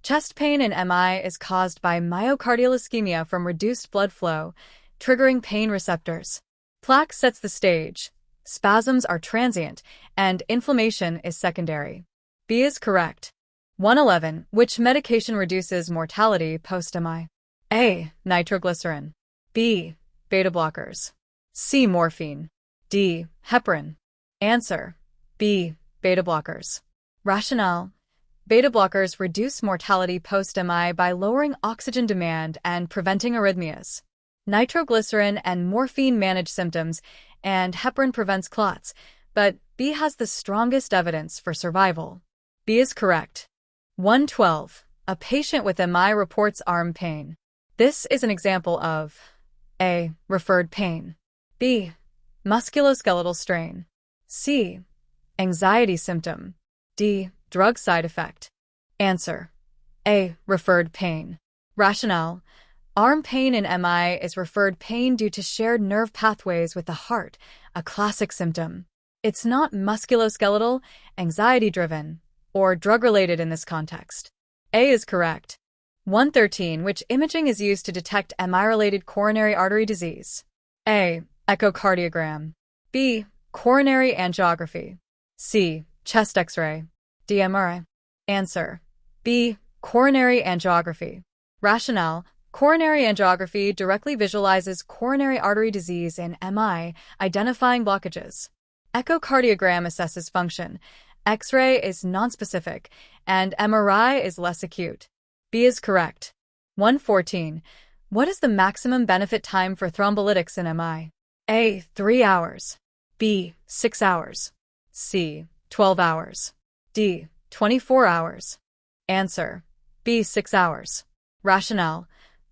chest pain in MI is caused by myocardial ischemia from reduced blood flow, triggering pain receptors. Plaque sets the stage, spasms are transient, and inflammation is secondary. B is correct. 111. Which medication reduces mortality post-MI? A. Nitroglycerin, B. Beta blockers, C. Morphine, D. Heparin. Answer: B. Beta blockers. Rationale: beta blockers reduce mortality post-MI by lowering oxygen demand and preventing arrhythmias. Nitroglycerin and morphine manage symptoms, and heparin prevents clots, but B has the strongest evidence for survival. B is correct. 112. A patient with MI reports arm pain. This is an example of A. Referred pain. B. Musculoskeletal strain. C. Anxiety symptom. D. Drug side effect. Answer: A. Referred pain. Rationale: arm pain in MI is referred pain due to shared nerve pathways with the heart, a classic symptom. It's not musculoskeletal, anxiety-driven, or drug-related in this context. A is correct. 113. Which imaging is used to detect MI-related coronary artery disease? A. Echocardiogram. B. Coronary angiography. C. Chest X-ray. D. MRI. Answer: B. Coronary angiography. Rationale: coronary angiography directly visualizes coronary artery disease in MI, identifying blockages. Echocardiogram assesses function. X-ray is nonspecific, and MRI is less acute. B is correct. 114. What is the maximum benefit time for thrombolytics in MI? A. 3 hours. B. 6 hours. C. 12 hours. D. 24 hours. Answer: B. 6 hours. Rationale: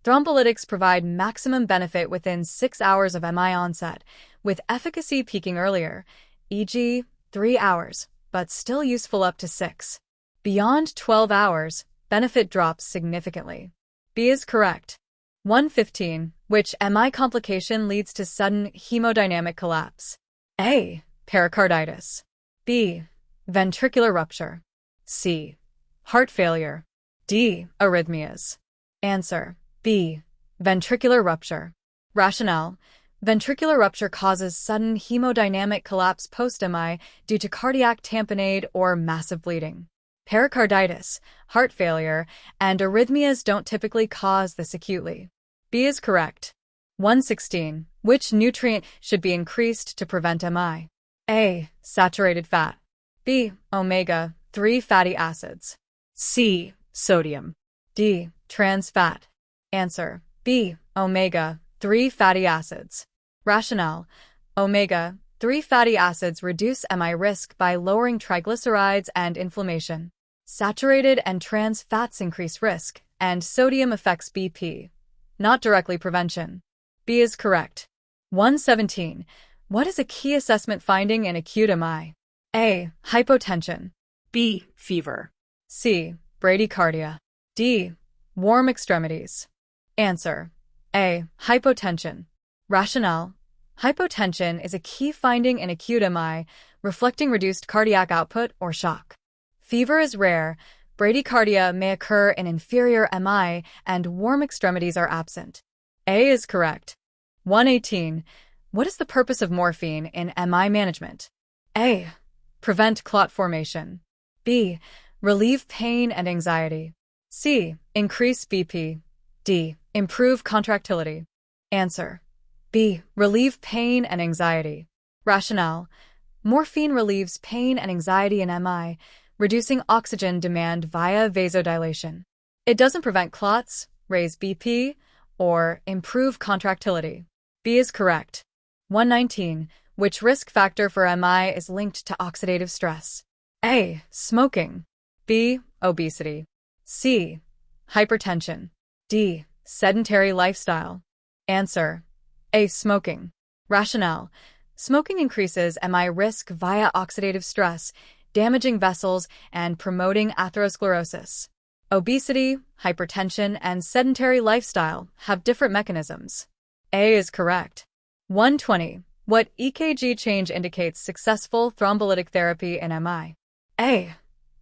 thrombolytics provide maximum benefit within 6 hours of MI onset, with efficacy peaking earlier, e.g., 3 hours, but still useful up to 6. Beyond 12 hours, benefit drops significantly. B is correct. 115. Which MI complication leads to sudden hemodynamic collapse? A. Pericarditis. B. Ventricular rupture. C. Heart failure. D. Arrhythmias. Answer: B. Ventricular rupture. Rationale: ventricular rupture causes sudden hemodynamic collapse post-MI due to cardiac tamponade or massive bleeding. Pericarditis, heart failure, and arrhythmias don't typically cause this acutely. B is correct. 116. Which nutrient should be increased to prevent MI? A. Saturated fat. B. Omega-3 fatty acids.
C. Sodium.
D. Trans fat. Answer: B. Omega-3 fatty acids. Rationale: omega-3 fatty acids reduce MI risk by lowering triglycerides and inflammation. Saturated and trans fats increase risk, and sodium affects BP, not directly prevention. B is correct. 117. What is a key assessment finding in acute MI? A. Hypotension.
B. Fever.
C. Bradycardia. D. Warm extremities. Answer: A. Hypotension. Rationale: hypotension is a key finding in acute MI, reflecting reduced cardiac output or shock. Fever is rare, bradycardia may occur in inferior MI, and warm extremities are absent. A is correct. 118. What is the purpose of morphine in MI management? A. Prevent clot formation. B. Relieve pain and anxiety. C. Increase BP. D. Improve contractility. Answer: B. Relieve pain and anxiety. Rationale: morphine relieves pain and anxiety in MI, reducing oxygen demand via vasodilation. It doesn't prevent clots, raise BP, or improve contractility. B is correct. 119. Which risk factor for MI is linked to oxidative stress? A. Smoking. B. Obesity. C. Hypertension. D. Sedentary lifestyle. Answer: A. Smoking. Rationale: smoking increases MI risk via oxidative stress, damaging vessels and promoting atherosclerosis. Obesity, hypertension, and sedentary lifestyle have different mechanisms. A is correct. 120. What EKG change indicates successful thrombolytic therapy in MI? A.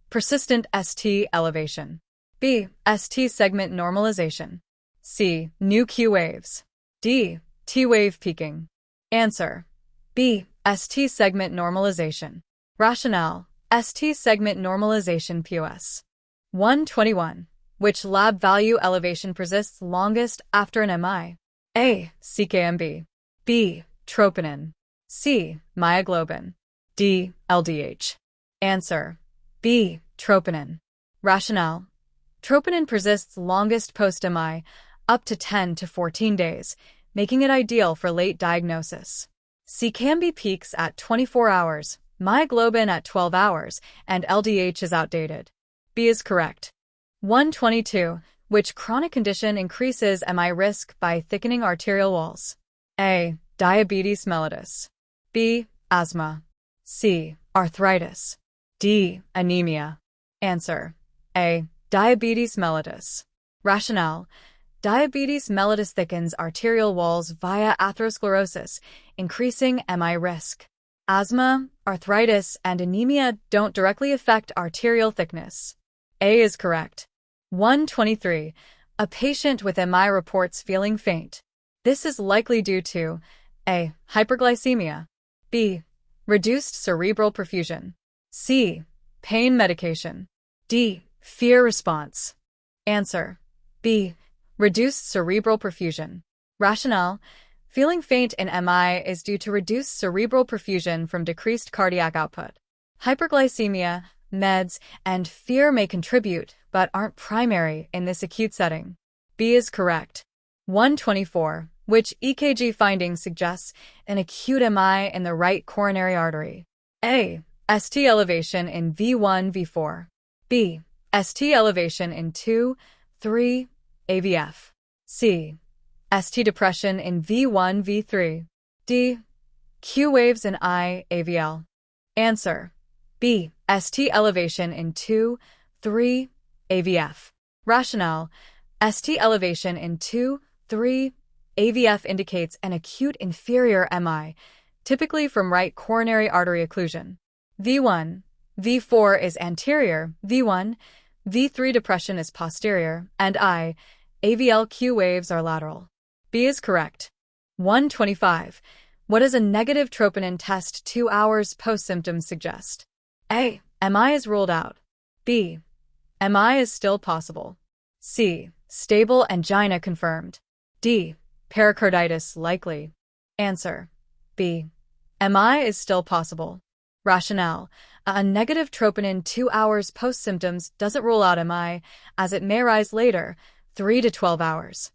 Persistent ST elevation. B. ST segment normalization. C. New Q waves. D. T wave peaking. Answer: B. ST segment normalization. Rationale: ST segment normalization POS. 121. Which lab value elevation persists longest after an MI? A. CKMB. B. Troponin. C. Myoglobin. D. LDH. Answer: B. Troponin. Rationale: troponin persists longest post-MI, up to 10 to 14 days, making it ideal for late diagnosis. C. Can be peaks at 24 hours, myoglobin at 12 hours, and LDH is outdated. B is correct. 122. Which chronic condition increases MI risk by thickening arterial walls? A. Diabetes mellitus. B. Asthma. C. Arthritis. D. Anemia. Answer: A. Diabetes mellitus. Rationale: diabetes mellitus thickens arterial walls via atherosclerosis, increasing MI risk. Asthma, arthritis, and anemia don't directly affect arterial thickness. A is correct. 123. A patient with MI reports feeling faint. This is likely due to A. Hyperglycemia. B. Reduced cerebral perfusion. C. Pain medication. D. Fear response. Answer: B. Reduced cerebral perfusion. Rationale: feeling faint in MI is due to reduced cerebral perfusion from decreased cardiac output. Hyperglycemia, meds, and fear may contribute, but aren't primary in this acute setting. B is correct. 124. Which EKG finding suggests an acute MI in the right coronary artery? A. ST elevation in V1, V4. B. ST elevation in 2, 3, AVF. C. ST depression in V1, V3. D. Q waves in I, AVL. Answer: B. ST elevation in 2, 3, AVF. Rationale: ST elevation in 2, 3, AVF indicates an acute inferior MI, typically from right coronary artery occlusion. V1, V4 is anterior, V1, V3 depression is posterior, and I, AVL Q waves are lateral. B is correct. 125. What does a negative troponin test 2 hours post-symptoms suggest? A. MI is ruled out. B. MI is still possible. C. Stable angina confirmed. D. Pericarditis likely. Answer: B. MI is still possible. Rationale: a negative troponin 2 hours post-symptoms doesn't rule out MI, as it may rise later, 3 to 12 hours.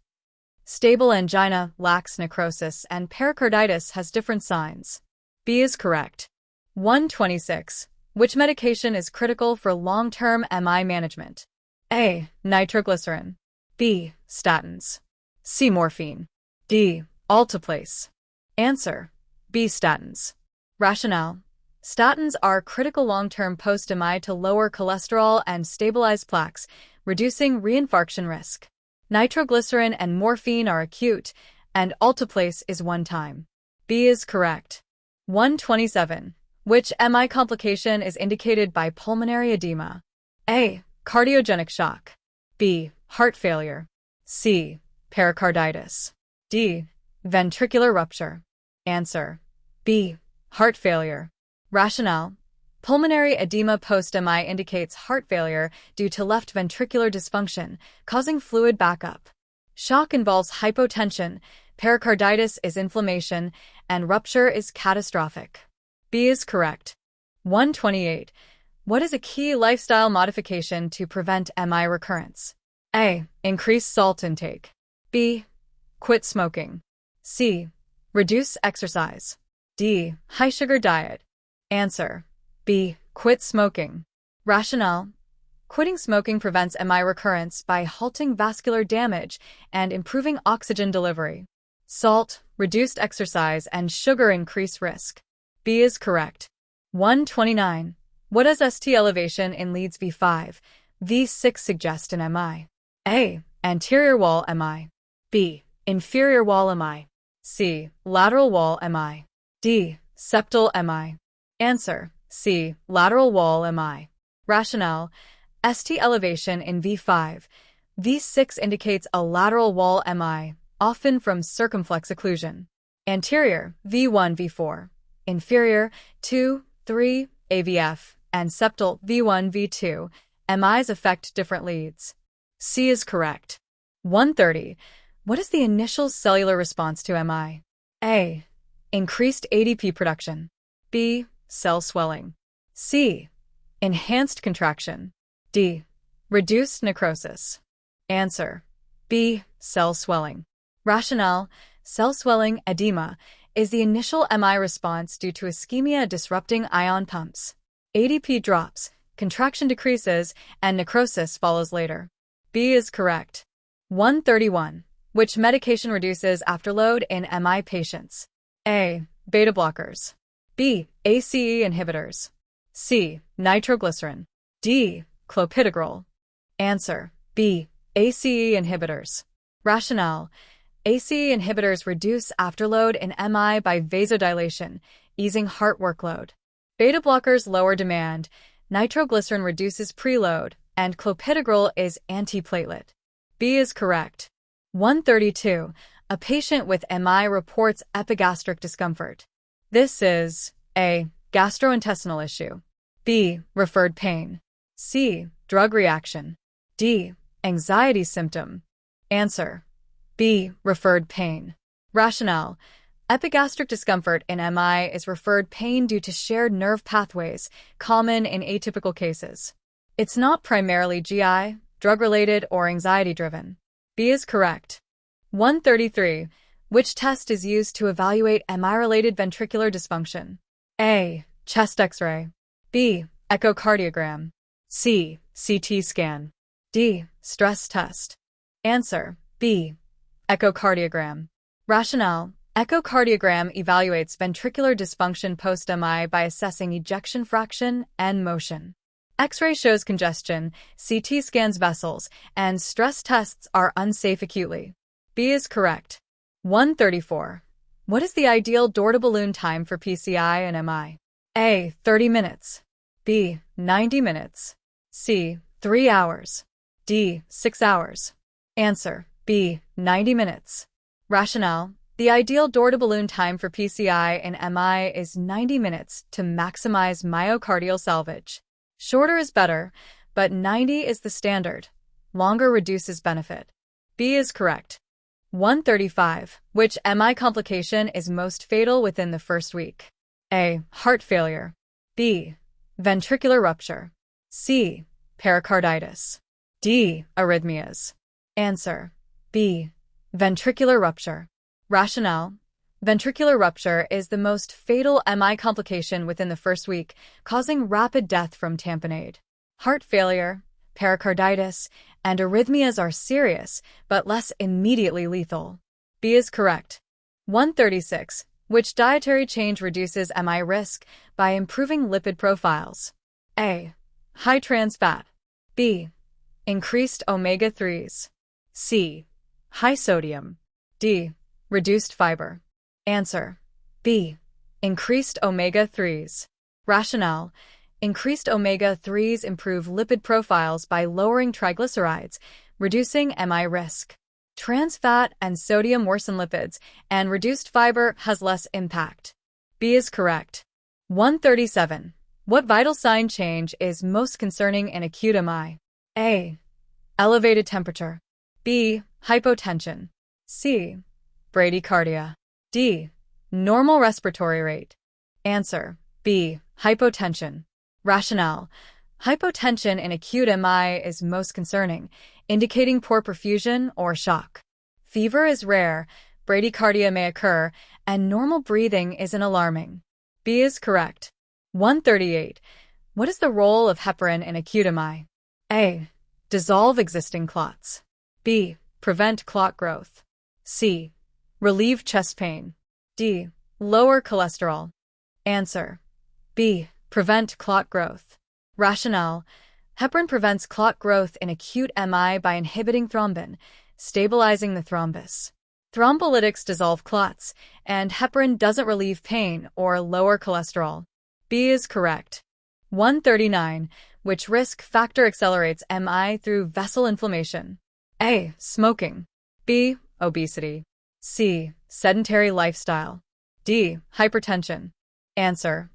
Stable angina lacks necrosis and pericarditis has different signs. B is correct. 126. Which medication is critical for long-term MI management? A. Nitroglycerin. B. Statins. C. Morphine. D. Alteplase. Answer: B. Statins. Rationale: statins are critical long-term post-MI to lower cholesterol and stabilize plaques, reducing reinfarction risk. Nitroglycerin and morphine are acute, and alteplase is one-time. B is correct. 127. Which MI complication is indicated by pulmonary edema? A. Cardiogenic shock. B. Heart failure. C. Pericarditis. D. Ventricular rupture. Answer: B. Heart failure. Rationale: pulmonary edema post-MI indicates heart failure due to left ventricular dysfunction, causing fluid backup. Shock involves hypotension, pericarditis is inflammation, and rupture is catastrophic. B is correct. 128. What is a key lifestyle modification to prevent MI recurrence? A. Increase salt intake. B. Quit smoking. C. Reduce exercise. D. High sugar diet. Answer: B. Quit smoking. Rationale: quitting smoking prevents MI recurrence by halting vascular damage and improving oxygen delivery. Salt, reduced exercise, and sugar increase risk. B is correct. 129. What does ST elevation in leads V5, V6 suggest in MI? A. Anterior wall MI. B. Inferior wall MI. C. Lateral wall MI. D. Septal MI. Answer: C. Lateral wall MI. Rationale: ST elevation in V5, V6 indicates a lateral wall MI, often from circumflex occlusion. Anterior, V1, V4. Inferior, 2, 3, AVF, and septal, V1, V2. MIs affect different leads. C is correct. 130. What is the initial cellular response to MI? A. Increased ADP production. B. Cell swelling. C. Enhanced contraction. D. Reduced necrosis. Answer: B. Cell swelling. Rationale: cell swelling, edema, is the initial MI response due to ischemia disrupting ion pumps. ADP drops, contraction decreases, and necrosis follows later. B is correct. 131. Which medication reduces afterload in MI patients? A. Beta blockers. B. ACE inhibitors. C. Nitroglycerin. D. Clopidogrel. Answer: B. ACE inhibitors. Rationale: ACE inhibitors reduce afterload in MI by vasodilation, easing heart workload. Beta blockers lower demand, nitroglycerin reduces preload, and clopidogrel is antiplatelet. B is correct. 132. A patient with MI reports epigastric discomfort. This is A. Gastrointestinal issue. B. Referred pain. C. Drug reaction. D. Anxiety symptom. Answer: B. Referred pain. Rationale: epigastric discomfort in MI is referred pain due to shared nerve pathways, common in atypical cases. It's not primarily GI, drug-related, or anxiety-driven. B is correct. 133. Which test is used to evaluate MI-related ventricular dysfunction? A. Chest X-ray. B. Echocardiogram. C. CT scan. D. Stress test. Answer: B. Echocardiogram. Rationale: echocardiogram evaluates ventricular dysfunction post-MI by assessing ejection fraction and motion. X-ray shows congestion, CT scans vessels, and stress tests are unsafe acutely. B is correct. 134. What is the ideal door-to-balloon time for PCI and MI? A. 30 minutes. B. 90 minutes. C. 3 hours. D. 6 hours. Answer: B. 90 minutes. Rationale: the ideal door-to-balloon time for PCI and MI is 90 minutes to maximize myocardial salvage. Shorter is better, but 90 is the standard. Longer reduces benefit. B is correct. 135. Which MI complication is most fatal within the first week? A. Heart failure. B. Ventricular rupture. C. Pericarditis. D. Arrhythmias. Answer: B. Ventricular rupture. Rationale: ventricular rupture is the most fatal MI complication within the first week, causing rapid death from tamponade. Heart failure, pericarditis, and arrhythmias are serious, but less immediately lethal. B is correct. 136. Which dietary change reduces MI risk by improving lipid profiles? A. High trans fat. B. Increased omega-3s. C. High sodium. D. Reduced fiber. Answer: B. Increased omega-3s. Rationale: increased omega-3s improve lipid profiles by lowering triglycerides, reducing MI risk. Trans fat and sodium worsen lipids, and reduced fiber has less impact. B is correct. 137. What vital sign change is most concerning in acute MI? A. Elevated temperature. B. Hypotension. C. Bradycardia. D. Normal respiratory rate. Answer: B. Hypotension. Rationale: hypotension in acute MI is most concerning, indicating poor perfusion or shock. Fever is rare, bradycardia may occur, and normal breathing isn't alarming. B is correct. 138. What is the role of heparin in acute MI? A. Dissolve existing clots. B. Prevent clot growth. C. Relieve chest pain. D. Lower cholesterol. Answer: B. Prevent clot growth. Rationale: heparin prevents clot growth in acute MI by inhibiting thrombin, stabilizing the thrombus. Thrombolytics dissolve clots, and heparin doesn't relieve pain or lower cholesterol. B is correct. 139. Which risk factor accelerates MI through vessel inflammation? A. Smoking. B. Obesity. C. Sedentary lifestyle. D. Hypertension. Answer: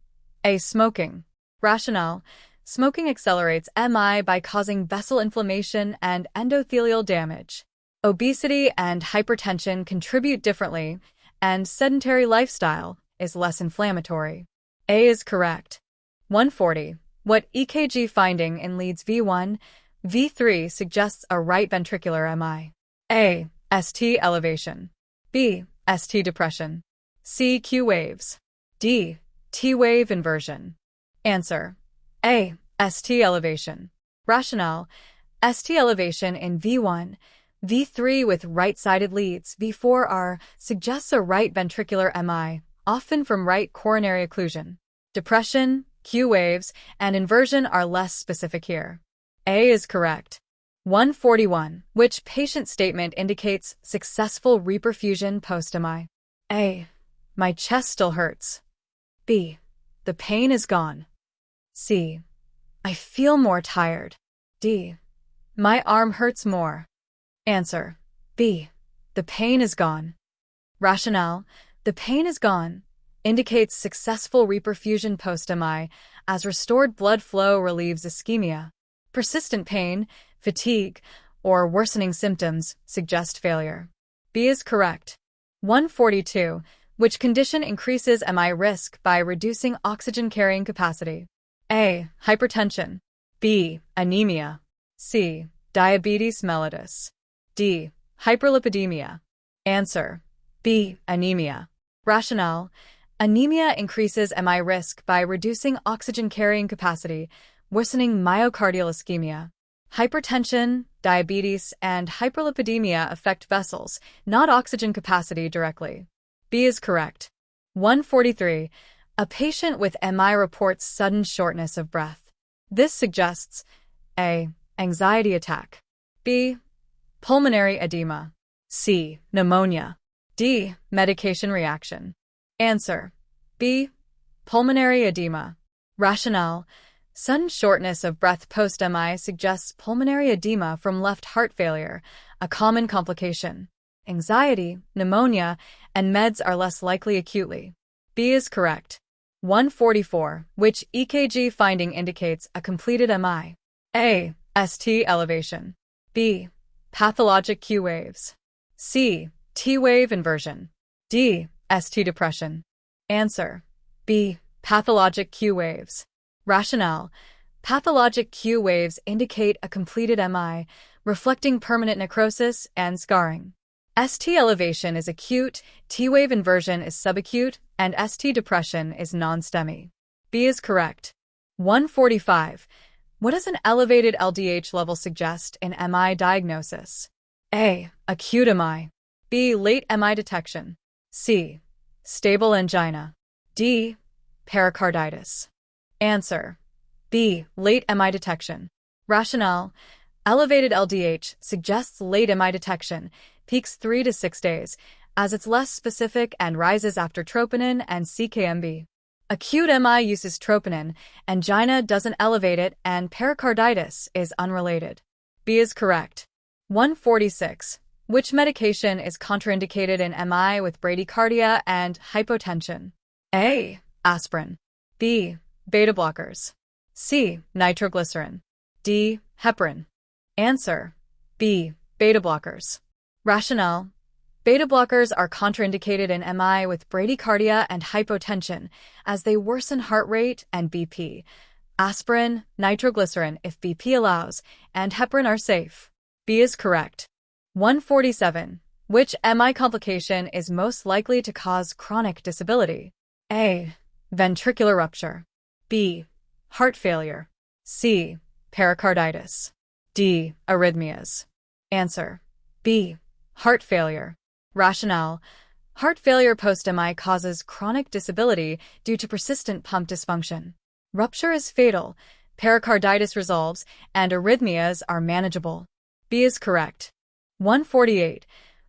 A. Smoking. Rationale: smoking accelerates MI by causing vessel inflammation and endothelial damage. Obesity and hypertension contribute differently, and sedentary lifestyle is less inflammatory. A is correct. 140. What EKG finding in leads V1, V3 suggests a right ventricular MI? A. ST elevation. B. ST depression. C. Q waves. D. T wave inversion. Answer: A. ST elevation. Rationale: ST elevation in V1, V3 with right-sided leads, V4R suggests a right ventricular MI, often from right coronary occlusion. Depression, Q waves, and inversion are less specific here. A is correct. 141. Which patient statement indicates successful reperfusion post-MI? A. My chest still hurts. B. The pain is gone. C. I feel more tired. D. My arm hurts more. Answer: B. The pain is gone. Rationale: the pain is gone indicates successful reperfusion post-MI as restored blood flow relieves ischemia. Persistent pain, fatigue, or worsening symptoms suggest failure. B is correct. 142. Which condition increases MI risk by reducing oxygen carrying capacity? A. Hypertension. B. Anemia. C. Diabetes mellitus. D. Hyperlipidemia. Answer: B. Anemia. Rationale: anemia increases MI risk by reducing oxygen carrying capacity, worsening myocardial ischemia. Hypertension, diabetes, and hyperlipidemia affect vessels, not oxygen capacity directly. B is correct. 143. A patient with MI reports sudden shortness of breath. This suggests A. Anxiety attack. B. Pulmonary edema. C. Pneumonia. D. Medication reaction. Answer: B. Pulmonary edema. Rationale: sudden shortness of breath post-MI suggests pulmonary edema from left heart failure, a common complication. Anxiety, pneumonia, and meds are less likely acutely. B is correct. 144. Which EKG finding indicates a completed MI? A. ST elevation. B. Pathologic Q waves. C. T wave inversion. D. ST depression. Answer: B. Pathologic Q waves. Rationale: pathologic Q waves indicate a completed MI, reflecting permanent necrosis and scarring. ST elevation is acute, T wave inversion is subacute, and ST depression is non-STEMI. B is correct. 145. What does an elevated LDH level suggest in MI diagnosis? A. Acute MI. B. Late MI detection. C. Stable angina. D. Pericarditis. Answer: B. Late MI detection. Rationale: elevated LDH suggests late MI detection, peaks 3 to 6 days, as it's less specific and rises after troponin and CKMB. Acute MI uses troponin, angina doesn't elevate it, and pericarditis is unrelated. B is correct. 146. Which medication is contraindicated in MI with bradycardia and hypotension? A. Aspirin. B. Beta blockers. C. Nitroglycerin. D. Heparin. Answer: B. Beta blockers. Rationale: beta blockers are contraindicated in MI with bradycardia and hypotension as they worsen heart rate and BP. Aspirin, nitroglycerin if BP allows, and heparin are safe. B is correct. 147. Which MI complication is most likely to cause chronic disability? A. Ventricular rupture. B. Heart failure. C. Pericarditis. D. Arrhythmias. Answer: B. Heart failure. Rationale: heart failure post-MI causes chronic disability due to persistent pump dysfunction. Rupture is fatal, pericarditis resolves, and arrhythmias are manageable. B is correct. 148.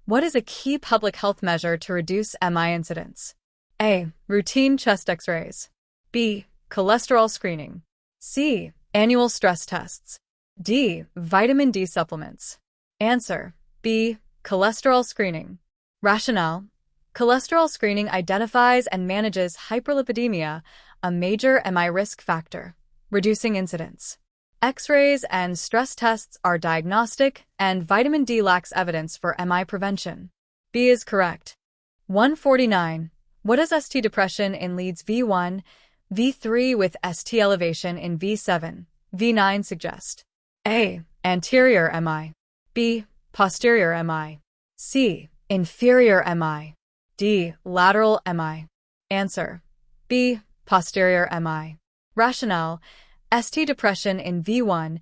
What is a key public health measure to reduce MI incidence? A. Routine chest X-rays. B. Cholesterol screening. C. Annual stress tests. D. Vitamin D supplements. Answer: B. Cholesterol screening. Rationale: cholesterol screening identifies and manages hyperlipidemia, a major MI risk factor, reducing incidence. X-rays and stress tests are diagnostic, and vitamin D lacks evidence for MI prevention. B is correct. 149. What does ST depression in leads V1, V3 with ST elevation in V7, V9 suggest? A. Anterior MI. B. Posterior MI. C. Inferior MI. D. Lateral MI. Answer. B. Posterior MI. Rationale. ST depression in V1,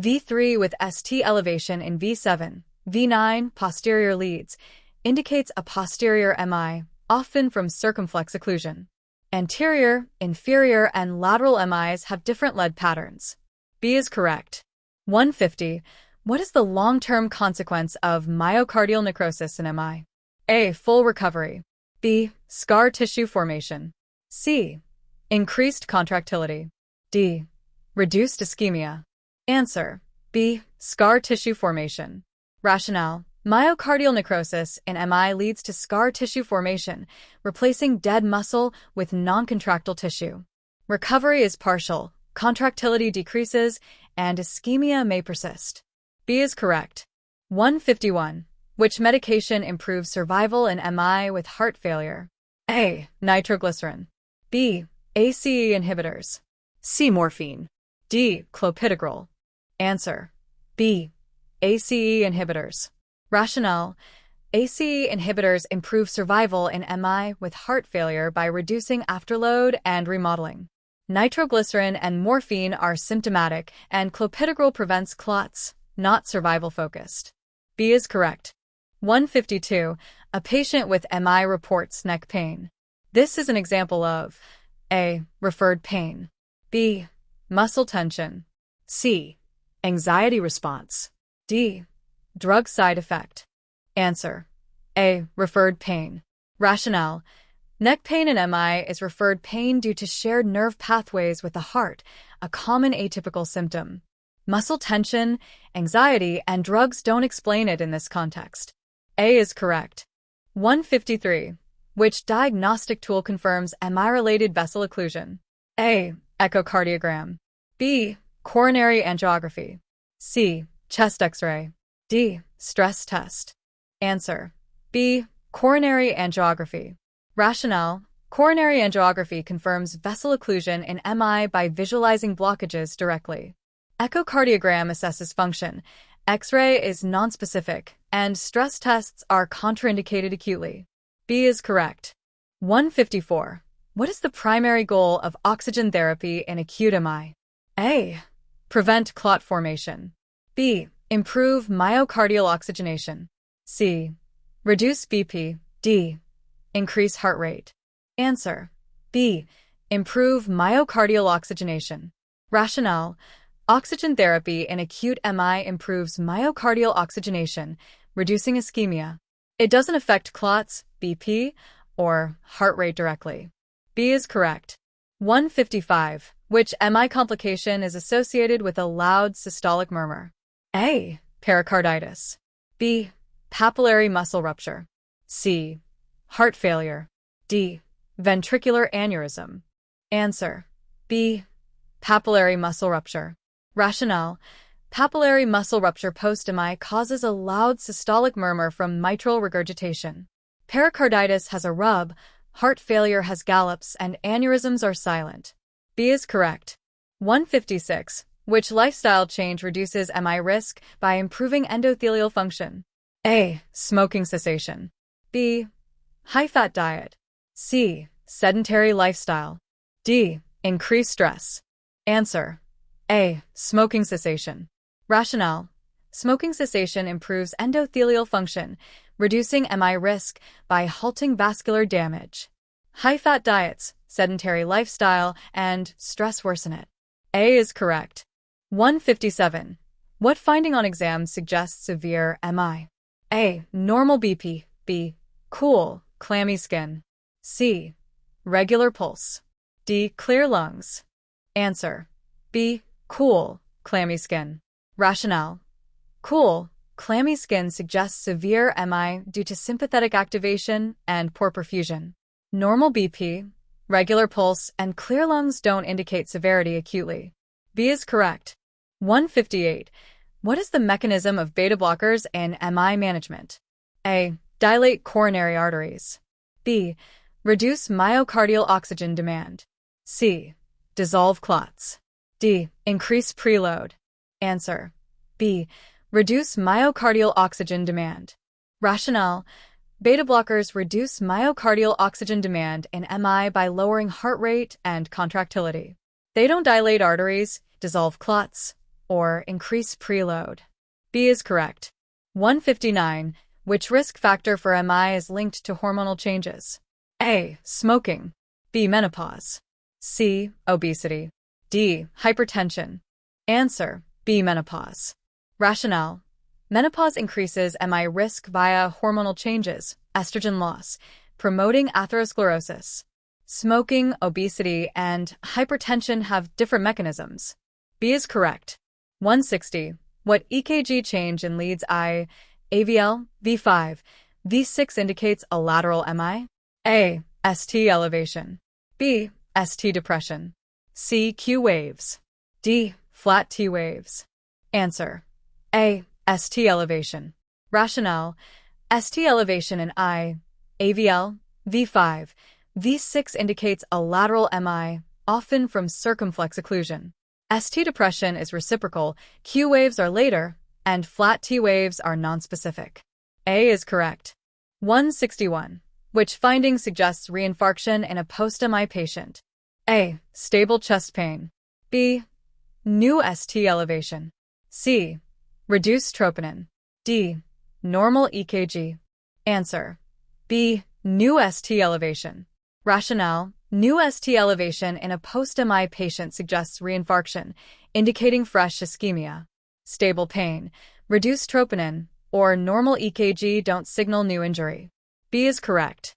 V3 with ST elevation in V7, V9 posterior leads, indicates a posterior MI, often from circumflex occlusion. Anterior, inferior, and lateral MIs have different lead patterns. B is correct. 150. What is the long-term consequence of myocardial necrosis in MI? A. Full recovery. B. Scar tissue formation. C. Increased contractility. D. Reduced ischemia. Answer. B. Scar tissue formation. Rationale. Myocardial necrosis in MI leads to scar tissue formation, replacing dead muscle with non-contractile tissue. Recovery is partial, contractility decreases, and ischemia may persist. B is correct. 151. Which medication improves survival in MI with heart failure? A. Nitroglycerin. B. ACE inhibitors.
C. Morphine.
D. Clopidogrel. Answer. B. ACE inhibitors. Rationale. ACE inhibitors improve survival in MI with heart failure by reducing afterload and remodeling. Nitroglycerin and morphine are symptomatic, and clopidogrel prevents clots, not survival-focused. B is correct. 152. A patient with MI reports neck pain. This is an example of A. Referred pain. B. Muscle tension.
C. Anxiety response.
D. Drug side effect. Answer. A. Referred pain. Rationale. Neck pain in MI is referred pain due to shared nerve pathways with the heart, a common atypical symptom. Muscle tension, anxiety, and drugs don't explain it in this context. A is correct. 153. Which diagnostic tool confirms MI-related vessel occlusion? A. Echocardiogram. B. Coronary angiography. C. Chest X-ray. D. Stress test. Answer. B. Coronary angiography. Rationale. Coronary angiography confirms vessel occlusion in MI by visualizing blockages directly. Echocardiogram assesses function. X-ray is nonspecific, and stress tests are contraindicated acutely. B is correct. 154. What is the primary goal of oxygen therapy in acute MI? A. Prevent clot formation. B. Improve myocardial oxygenation. C. Reduce BP. D. Increase heart rate. Answer. B. Improve myocardial oxygenation. Rationale. Oxygen therapy in acute MI improves myocardial oxygenation, reducing ischemia. It doesn't affect clots, BP, or heart rate directly. B is correct. 155. Which MI complication is associated with a loud systolic murmur? A. Pericarditis. B. Papillary muscle rupture. C. Heart failure. D. Ventricular aneurysm. Answer. B. Papillary muscle rupture. Rationale. Papillary muscle rupture post-MI causes a loud systolic murmur from mitral regurgitation. Pericarditis has a rub, heart failure has gallops, and aneurysms are silent. B is correct. 156. Which lifestyle change reduces MI risk by improving endothelial function? A. Smoking cessation. B. High-fat diet. C. Sedentary lifestyle. D. Increased stress. Answer. A. Smoking cessation. Rationale. Smoking cessation improves endothelial function, reducing MI risk by halting vascular damage. High-fat diets, sedentary lifestyle, and stress worsen it. A is correct. 157. What finding on exam suggests severe MI? A. Normal BP. B. Cool, clammy skin. C. Regular pulse. D. Clear lungs. Answer. B. Cool, clammy skin. Rationale. Cool, clammy skin suggests severe MI due to sympathetic activation and poor perfusion. Normal BP, regular pulse, and clear lungs don't indicate severity acutely. B is correct. 158. What is the mechanism of beta blockers in MI management? A. Dilate coronary arteries. B. Reduce myocardial oxygen demand. C. Dissolve clots. D. Increase preload. Answer. B. Reduce myocardial oxygen demand. Rationale. Beta blockers reduce myocardial oxygen demand in MI by lowering heart rate and contractility. They don't dilate arteries, dissolve clots, or increase preload. B is correct. 159. Which risk factor for MI is linked to hormonal changes? A. Smoking. B. Menopause. C. Obesity. D. Hypertension. Answer: B. Menopause. Rationale: menopause increases MI risk via hormonal changes, estrogen loss, promoting atherosclerosis. Smoking, obesity, and hypertension have different mechanisms. B is correct. 160. What EKG change in leads I, AVL, V5, V6 indicates a lateral MI? A. ST elevation. B. ST depression. C. Q waves. D. Flat T waves. Answer: A. ST elevation. Rationale: ST elevation in I, AVL, V5, V6 indicates a lateral MI, often from circumflex occlusion. ST depression is reciprocal, Q waves are later, and flat T waves are nonspecific. A is correct. 161. Which finding suggests reinfarction in a post-MI patient? A. Stable chest pain. B. New ST elevation. C. Reduced troponin. D. Normal EKG. Answer: B. New ST elevation. Rationale: new ST elevation in a post-MI patient suggests reinfarction, indicating fresh ischemia. Stable pain, reduced troponin, or normal EKG don't signal new injury. B is correct.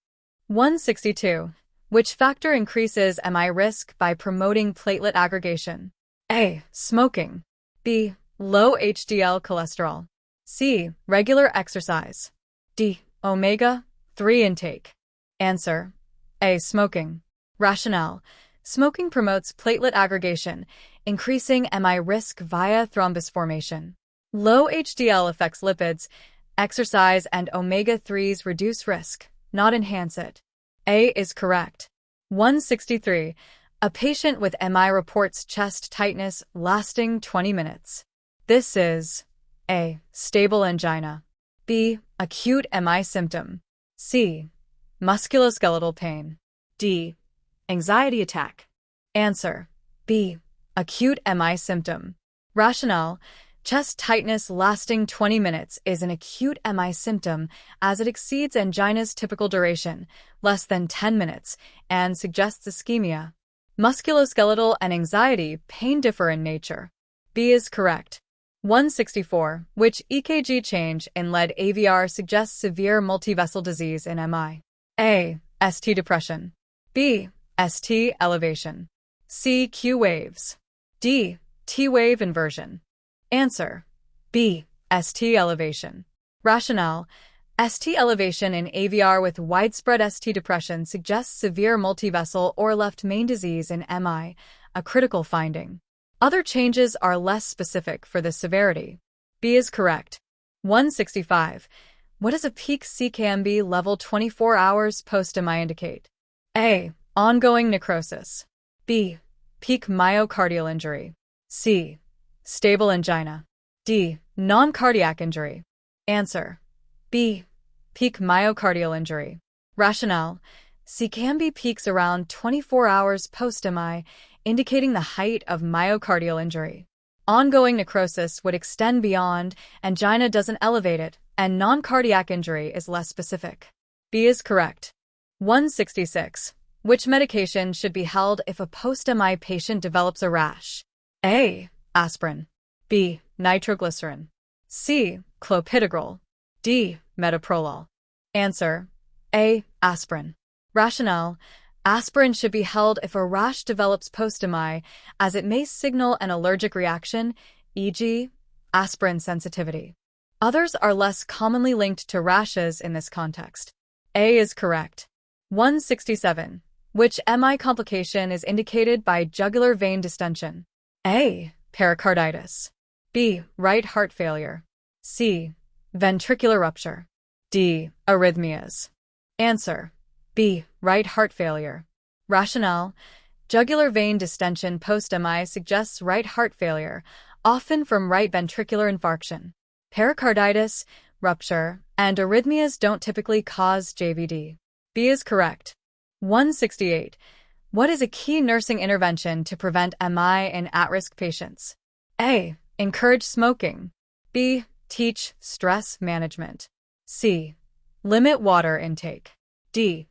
162. Which factor increases MI risk by promoting platelet aggregation? A. Smoking. B. Low HDL cholesterol. C. Regular exercise. D. Omega-3 intake. Answer: A. Smoking. Rationale: smoking promotes platelet aggregation, increasing MI risk via thrombus formation. Low HDL affects lipids. Exercise and omega-3s reduce risk, not enhance it. A is correct. 163. A patient with MI reports chest tightness lasting 20 minutes. This is A. Stable angina. B. Acute MI symptom. C. Musculoskeletal pain. D. Anxiety attack. Answer: B. Acute MI symptom. Rationale: chest tightness lasting 20 minutes is an acute MI symptom as it exceeds angina's typical duration, less than 10 minutes, and suggests ischemia. Musculoskeletal and anxiety pain differ in nature. B is correct. 164. Which EKG change in lead AVR suggests severe multivessel disease in MI? A. ST depression. B. ST elevation. C. Q waves. D. T wave inversion. Answer: B. ST elevation. Rationale: ST elevation in AVR with widespread ST depression suggests severe multivessel or left main disease in MI, a critical finding. Other changes are less specific for the severity. B is correct. 165. What does a peak CKMB level 24 hours post-MI indicate? A. Ongoing necrosis. B. Peak myocardial injury. C. Stable angina. D. Non-cardiac injury. Answer: B. Peak myocardial injury. Rationale: CKMB peaks around 24 hours post-MI, indicating the height of myocardial injury. Ongoing necrosis would extend beyond, angina doesn't elevate it, and non-cardiac injury is less specific. B is correct. 166. Which medication should be held if a post-MI patient develops a rash? A. Aspirin. B. Nitroglycerin. C. Clopidogrel. D. Metoprolol. Answer: A. Aspirin. Rationale: aspirin should be held if a rash develops post-MI, as it may signal an allergic reaction, e.g., aspirin sensitivity. Others are less commonly linked to rashes in this context. A is correct. 167. Which MI complication is indicated by jugular vein distension? A. Pericarditis. B. Right heart failure. C. Ventricular rupture. D. Arrhythmias. Answer: B. Right heart failure. Rationale: jugular vein distension post-MI suggests right heart failure, often from right ventricular infarction. Pericarditis, rupture, and arrhythmias don't typically cause JVD. B is correct. 168. What is a key nursing intervention to prevent MI in at-risk patients? A. Encourage smoking. B. Teach stress management. C. Limit water intake. D.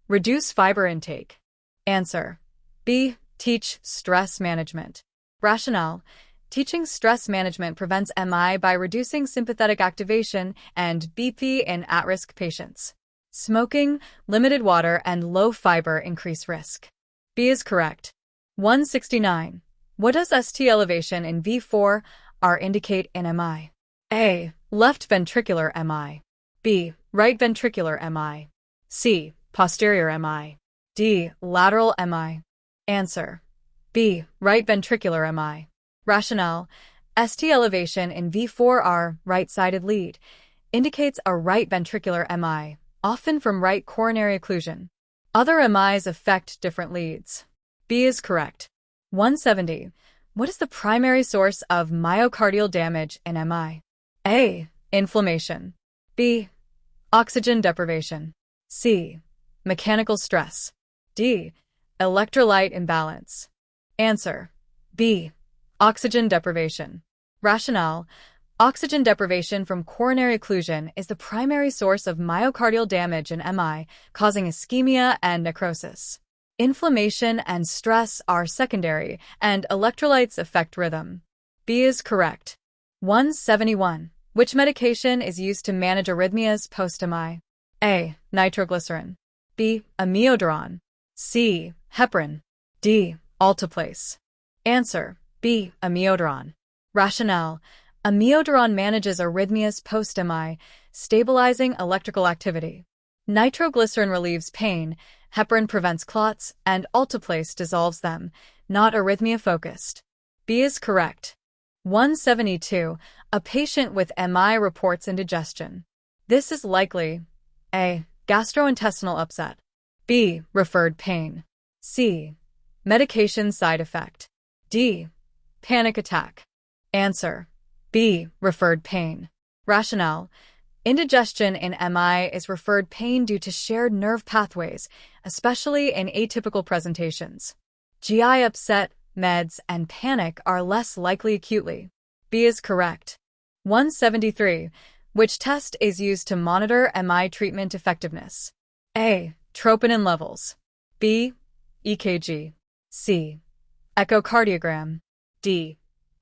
Reduce fiber intake. Answer. B. Teach stress management. Rationale. Teaching stress management prevents MI by reducing sympathetic activation and BP in at-risk patients. Smoking, limited water, and low fiber increase risk. B is correct. 169. What does ST elevation in V4R indicate in MI? A. Left ventricular MI. B. Right ventricular MI. C. Posterior MI. D. Lateral MI. Answer. B. Right ventricular MI. Rationale. ST elevation in V4R, right-sided lead, indicates a right ventricular MI, often from right coronary occlusion. Other MIs affect different leads. B is correct. 170. What is the primary source of myocardial damage in MI? A. Inflammation. B. Oxygen deprivation. C. Mechanical stress. D. Electrolyte imbalance. Answer. B. Oxygen deprivation. Rationale. Oxygen deprivation from coronary occlusion is the primary source of myocardial damage in MI, causing ischemia and necrosis. Inflammation and stress are secondary, and electrolytes affect rhythm. B is correct. 171. Which medication is used to manage arrhythmias post-MI? A. Nitroglycerin. B. Amiodarone. C. Heparin. D. Alteplase. Answer. B. Amiodarone. Rationale. Amiodarone manages arrhythmias post-MI, stabilizing electrical activity. Nitroglycerin relieves pain, heparin prevents clots, and alteplase dissolves them, not arrhythmia-focused. B is correct. 172. A patient with MI reports indigestion. This is likely A. Gastrointestinal upset. B. Referred pain. C. Medication side effect. D. Panic attack. Answer. B. Referred pain. Rationale. Indigestion in MI is referred pain due to shared nerve pathways, especially in atypical presentations. GI upset, meds, and panic are less likely acutely. B is correct. 173. Which test is used to monitor MI treatment effectiveness? A. Troponin levels. B. EKG. C. Echocardiogram. D.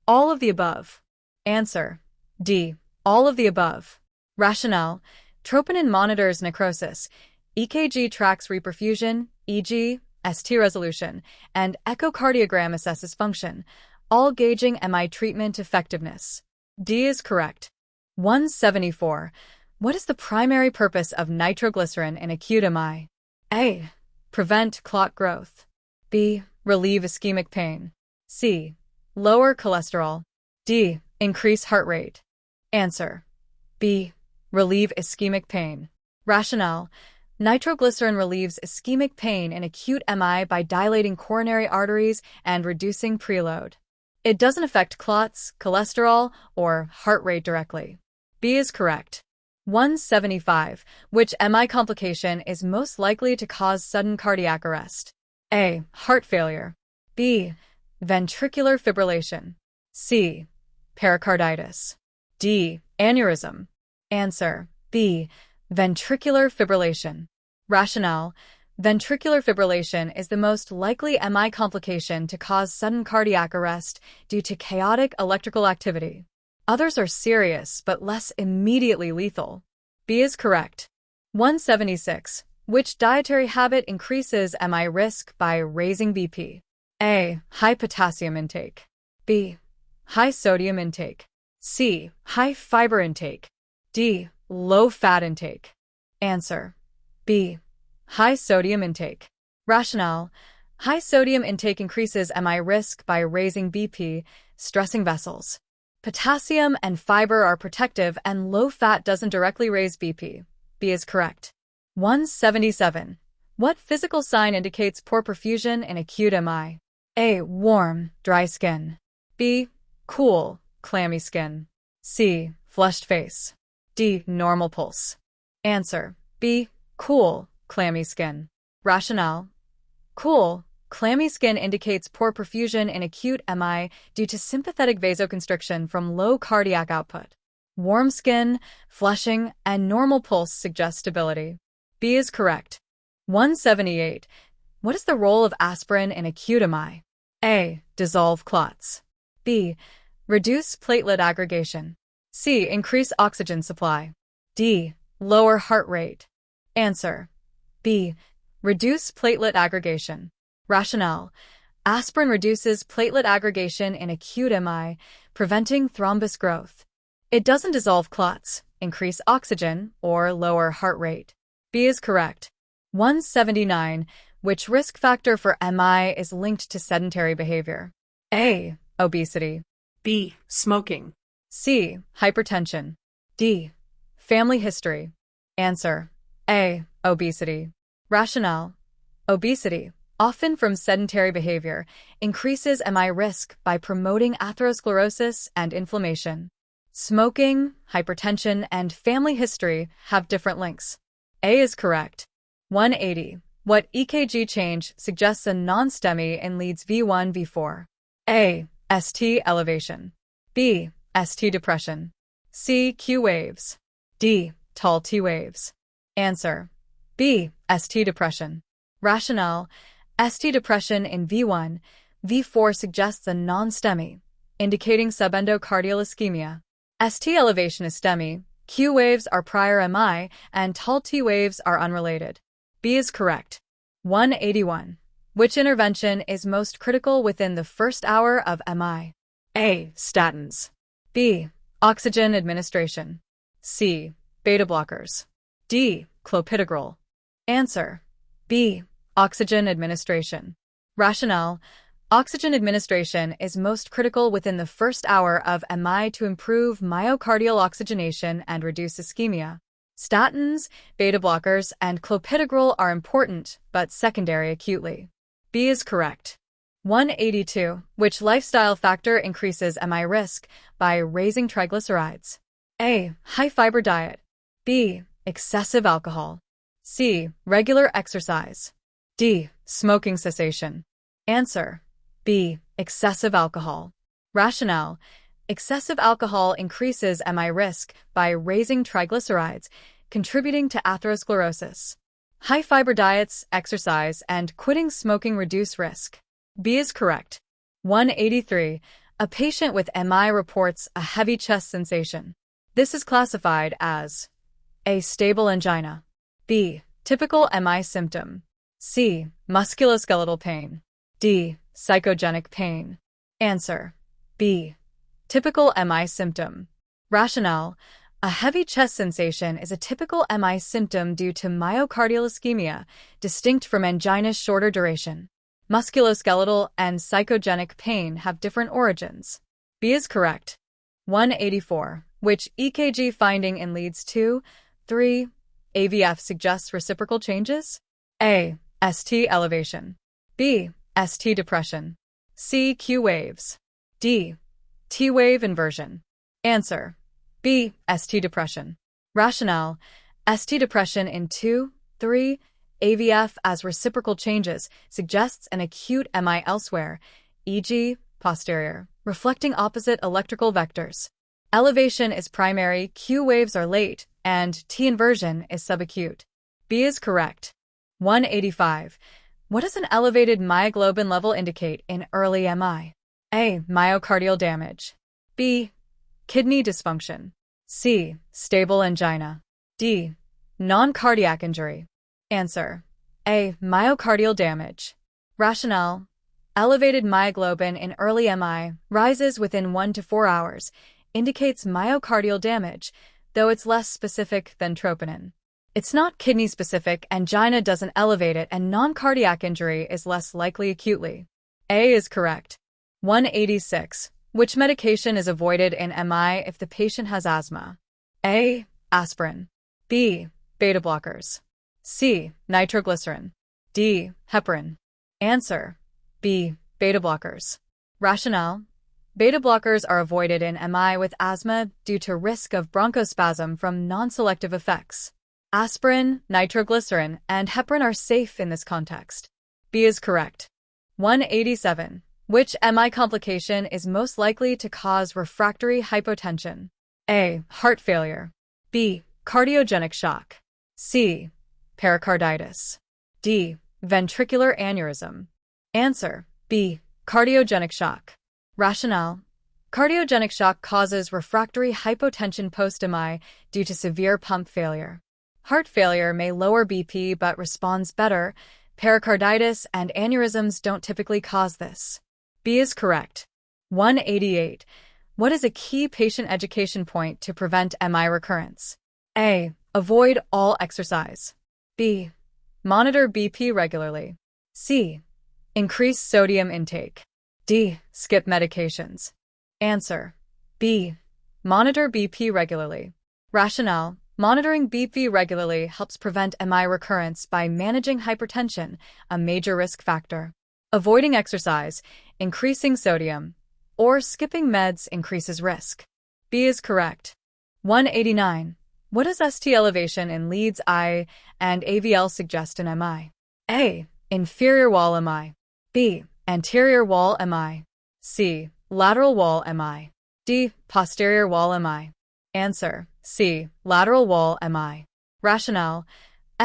All of the above. Answer. D. All of the above. Rationale. Troponin monitors necrosis. EKG tracks reperfusion, e.g., ST resolution, and echocardiogram assesses function, all gauging MI treatment effectiveness. D is correct. 174. What is the primary purpose of nitroglycerin in acute MI? A. Prevent clot growth. B. Relieve ischemic pain. C. Lower cholesterol. D. Increase heart rate. Answer. B. Relieve ischemic pain. Rationale. Nitroglycerin relieves ischemic pain in acute MI by dilating coronary arteries and reducing preload. It doesn't affect clots, cholesterol, or heart rate directly. B is correct. 175. Which MI complication is most likely to cause sudden cardiac arrest? A. Heart failure. B. Ventricular fibrillation. C. Pericarditis. D. Aneurysm. Answer. B. Ventricular fibrillation. Rationale. Ventricular fibrillation is the most likely MI complication to cause sudden cardiac arrest due to chaotic electrical activity. Others are serious but less immediately lethal. B is correct. 176. Which dietary habit increases MI risk by raising BP? A. High potassium intake. B. High sodium intake. C. High fiber intake. D. Low fat intake. Answer. B. High sodium intake. Rationale. High sodium intake increases MI risk by raising BP, stressing vessels. Potassium and fiber are protective and low fat doesn't directly raise BP. B is correct. 177. What physical sign indicates poor perfusion in acute MI? A. Warm, dry skin. B. Cool, clammy skin. C. Flushed face. D. Normal pulse. Answer: B. Cool, clammy skin. Rationale: cool, clammy skin indicates poor perfusion in acute MI due to sympathetic vasoconstriction from low cardiac output. Warm skin, flushing, and normal pulse suggest stability. B is correct. 178. What is the role of aspirin in acute MI? A. Dissolve clots. B. Reduce platelet aggregation. C. Increase oxygen supply. D. Lower heart rate. Answer: B. Reduce platelet aggregation. Rationale: aspirin reduces platelet aggregation in acute MI, preventing thrombus growth. It doesn't dissolve clots, increase oxygen, or lower heart rate. B is correct. 179. Which risk factor for MI is linked to sedentary behavior? A. Obesity.
B. Smoking.
C. Hypertension. D. Family history. Answer: A. Obesity. Rationale: obesity, often from sedentary behavior, increases MI risk by promoting atherosclerosis and inflammation. Smoking, hypertension, and family history have different links. A is correct. 180. What EKG change suggests a non-STEMI and leads V1, V4? A. ST elevation. B. ST depression. C. Q waves. D. Tall T waves. Answer: B. ST depression. Rationale: ST depression in V1, V4 suggests a non-STEMI, indicating subendocardial ischemia. ST elevation is STEMI, Q waves are prior MI, and tall T waves are unrelated. B is correct. 181. Which intervention is most critical within the first hour of MI?
A. Statins.
B. Oxygen administration. C. Beta blockers. D. Clopidogrel. Answer: B. Oxygen administration. Rationale: oxygen administration is most critical within the first hour of MI to improve myocardial oxygenation and reduce ischemia. Statins, beta blockers, and clopidogrel are important, but secondary acutely. B is correct. 182. Which lifestyle factor increases MI risk by raising triglycerides? A. High-fiber diet. B. Excessive alcohol. C. Regular exercise. D. Smoking cessation. Answer: B. Excessive alcohol. Rationale: excessive alcohol increases MI risk by raising triglycerides, contributing to atherosclerosis. High-fiber diets, exercise, and quitting smoking reduce risk. B is correct. 183. A patient with MI reports a heavy chest sensation. This is classified as A. Stable angina. B. Typical MI symptom. C. Musculoskeletal pain. D. Psychogenic pain. Answer: B. Typical MI symptom. Rationale: a heavy chest sensation is a typical MI symptom due to myocardial ischemia, distinct from angina's shorter duration. Musculoskeletal and psychogenic pain have different origins. B is correct. 184. Which EKG finding in leads 2, 3, AVF suggests reciprocal changes? A. ST elevation. B. ST depression. C. Q waves. D. T wave inversion. Answer: B. ST depression. Rationale: ST depression in 2, 3, AVF as reciprocal changes suggests an acute MI elsewhere, e.g., posterior, reflecting opposite electrical vectors. Elevation is primary, Q waves are late, and T inversion is subacute. B is correct. 185. What does an elevated myoglobin level indicate in early MI? A. Myocardial damage. B. Kidney dysfunction. C. Stable angina. D. Non-cardiac injury. Answer: A. Myocardial damage. Rationale: elevated myoglobin in early MI rises within 1 to 4 hours, indicates myocardial damage, though it's less specific than troponin. It's not kidney-specific, angina doesn't elevate it, and non-cardiac injury is less likely acutely. A is correct. 186. Which medication is avoided in MI if the patient has asthma? A. Aspirin. B. Beta blockers. C. Nitroglycerin. D. Heparin. Answer: B. Beta blockers. Rationale: Beta blockers are avoided in MI with asthma due to risk of bronchospasm from non-selective effects. Aspirin, nitroglycerin, and heparin are safe in this context. B is correct. 187. Which MI complication is most likely to cause refractory hypotension? A. Heart failure. B. Cardiogenic shock. C. Pericarditis. D. Ventricular aneurysm. Answer: B. Cardiogenic shock. Rationale: cardiogenic shock causes refractory hypotension post-MI due to severe pump failure. Heart failure may lower BP but responds better. Pericarditis and aneurysms don't typically cause this. B is correct. 188. What is a key patient education point to prevent MI recurrence? A. Avoid all exercise. B. Monitor BP regularly. C. Increase sodium intake. D. Skip medications. Answer: B. Monitor BP regularly. Rationale: monitoring BP regularly helps prevent MI recurrence by managing hypertension, a major risk factor. Avoiding exercise, increasing sodium, or skipping meds increases risk. B is correct. 189. What does ST elevation in leads I and AVL suggest in MI? A. Inferior wall MI. B. Anterior wall MI. C. Lateral wall MI. D. Posterior wall MI. Answer: C. Lateral wall MI. Rationale: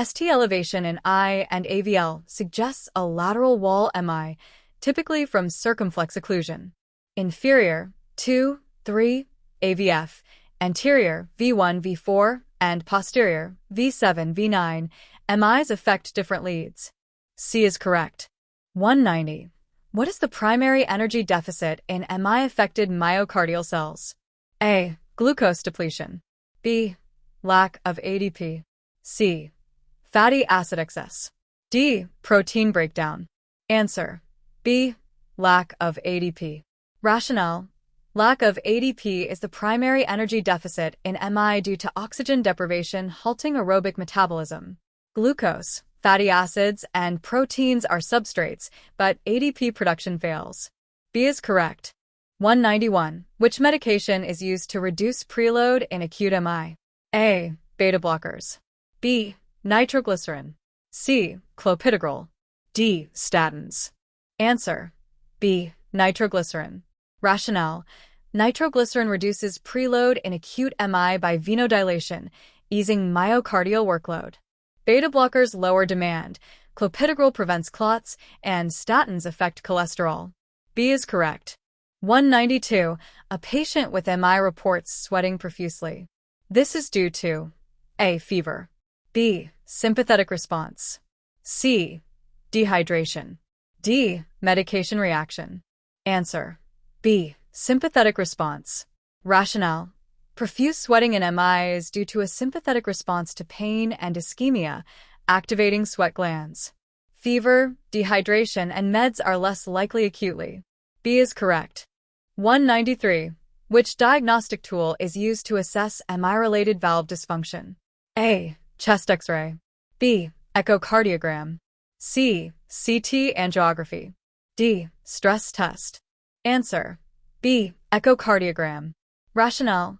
ST elevation in I and AVL suggests a lateral wall MI, typically from circumflex occlusion. Inferior, 2, 3, AVF, anterior, V1, V4, and posterior, V7, V9, MIs affect different leads. C is correct. 190. What is the primary energy deficit in MI-affected myocardial cells? A. Glucose depletion. B. Lack of ADP. C. Fatty acid excess. D. Protein breakdown. Answer: B. Lack of ADP. Rationale: lack of ADP is the primary energy deficit in MI due to oxygen deprivation halting aerobic metabolism. Glucose, fatty acids, and proteins are substrates, but ADP production fails. B is correct. 191. Which medication is used to reduce preload in acute MI? A. Beta blockers. B. Nitroglycerin. C. Clopidogrel. D. Statins. Answer: B. Nitroglycerin. Rationale: nitroglycerin reduces preload in acute MI by venodilation, easing myocardial workload. Beta blockers lower demand, clopidogrel prevents clots, and statins affect cholesterol. B is correct. 192. A patient with MI reports sweating profusely. This is due to A. Fever. B. Sympathetic response. C. Dehydration. D. Medication reaction. Answer: B. Sympathetic response. Rationale: profuse sweating in MI is due to a sympathetic response to pain and ischemia, activating sweat glands. Fever, dehydration, and meds are less likely acutely. B is correct. 193. Which diagnostic tool is used to assess MI-related valve dysfunction? A. Chest X-ray. B. Echocardiogram. C. CT angiography. D. Stress test. Answer: B. Echocardiogram. Rationale: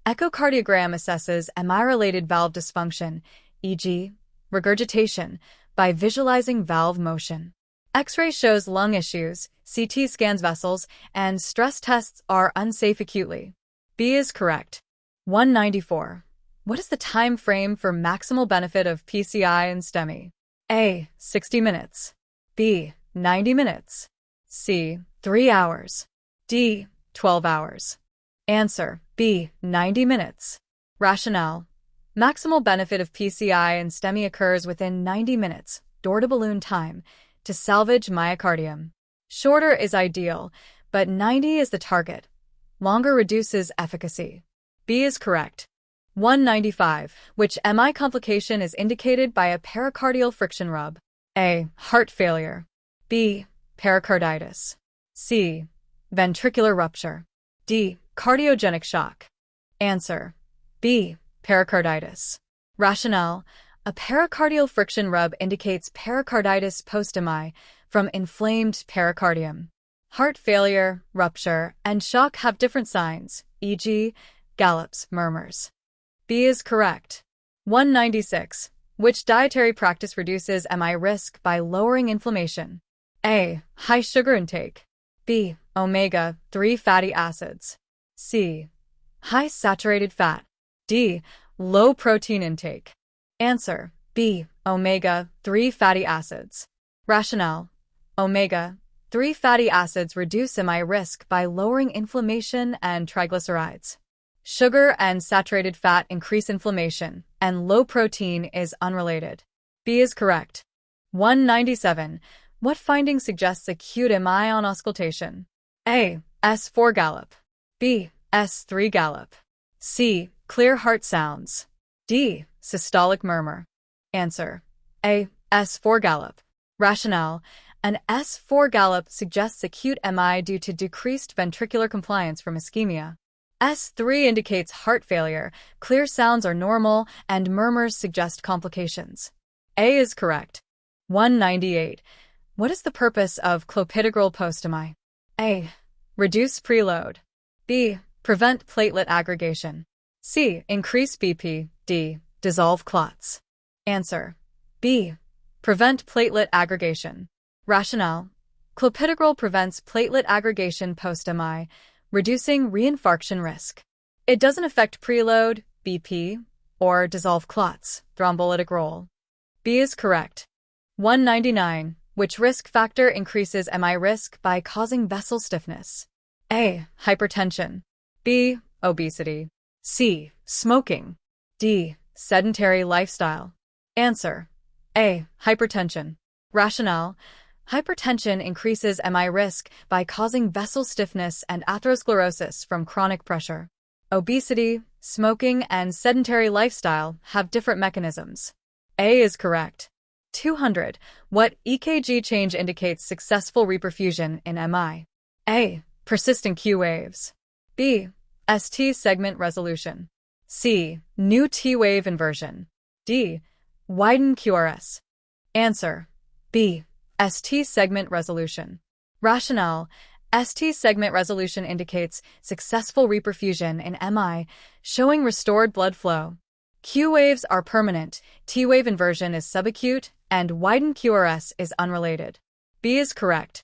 echocardiogram assesses MI-related valve dysfunction, e.g., regurgitation, by visualizing valve motion. X-ray shows lung issues, CT scans vessels, and stress tests are unsafe acutely. B is correct. 194. What is the time frame for maximal benefit of PCI and STEMI? A. 60 minutes. B. 90 minutes. C. 3 hours. D. 12 hours. Answer: B. 90 minutes. Rationale: maximal benefit of PCI and STEMI occurs within 90 minutes, door-to-balloon time, to salvage myocardium. Shorter is ideal, but 90 is the target. Longer reduces efficacy. B is correct. 195. Which MI complication is indicated by a pericardial friction rub? A. Heart failure. B. Pericarditis. C. Ventricular rupture. D. Cardiogenic shock. Answer: B. Pericarditis. Rationale: a pericardial friction rub indicates pericarditis post-MI from inflamed pericardium. Heart failure, rupture, and shock have different signs, e.g., gallops, murmurs. B is correct. 196. Which dietary practice reduces MI risk by lowering inflammation? A. High sugar intake. B. Omega-3 fatty acids. C. High saturated fat. D. Low protein intake. Answer: B. Omega-3 fatty acids. Rationale: omega-3 fatty acids reduce MI risk by lowering inflammation and triglycerides. Sugar and saturated fat increase inflammation, and low protein is unrelated. B is correct. 197. What finding suggests acute MI on auscultation? A. S4 gallop. B. S3 gallop. C. Clear heart sounds. D. Systolic murmur. Answer: A. S4 gallop. Rationale: an S4 gallop suggests acute MI due to decreased ventricular compliance from ischemia. S3 indicates heart failure, clear sounds are normal, and murmurs suggest complications. A is correct. 198. What is the purpose of clopidogrel post-MI? A. Reduce preload. B. Prevent platelet aggregation. C. Increase BP. D. Dissolve clots. Answer: B. Prevent platelet aggregation. Rationale: clopidogrel prevents platelet aggregation post-MI, reducing reinfarction risk. It doesn't affect preload, BP, or dissolve clots, thrombolytic role. B is correct. 199. Which risk factor increases MI risk by causing vessel stiffness? A. Hypertension. B. Obesity. C. Smoking. D. Sedentary lifestyle. Answer: A. Hypertension. Rationale: hypertension increases MI risk by causing vessel stiffness and atherosclerosis from chronic pressure. Obesity, smoking, and sedentary lifestyle have different mechanisms. A is correct. 200. What EKG change indicates successful reperfusion in MI? A. Persistent Q waves. B. ST segment resolution. C. New T wave inversion. D. Widened QRS. Answer: B. ST segment resolution. Rationale: ST segment resolution indicates successful reperfusion in MI, showing restored blood flow. Q waves are permanent, T wave inversion is subacute, and widened QRS is unrelated. B is correct.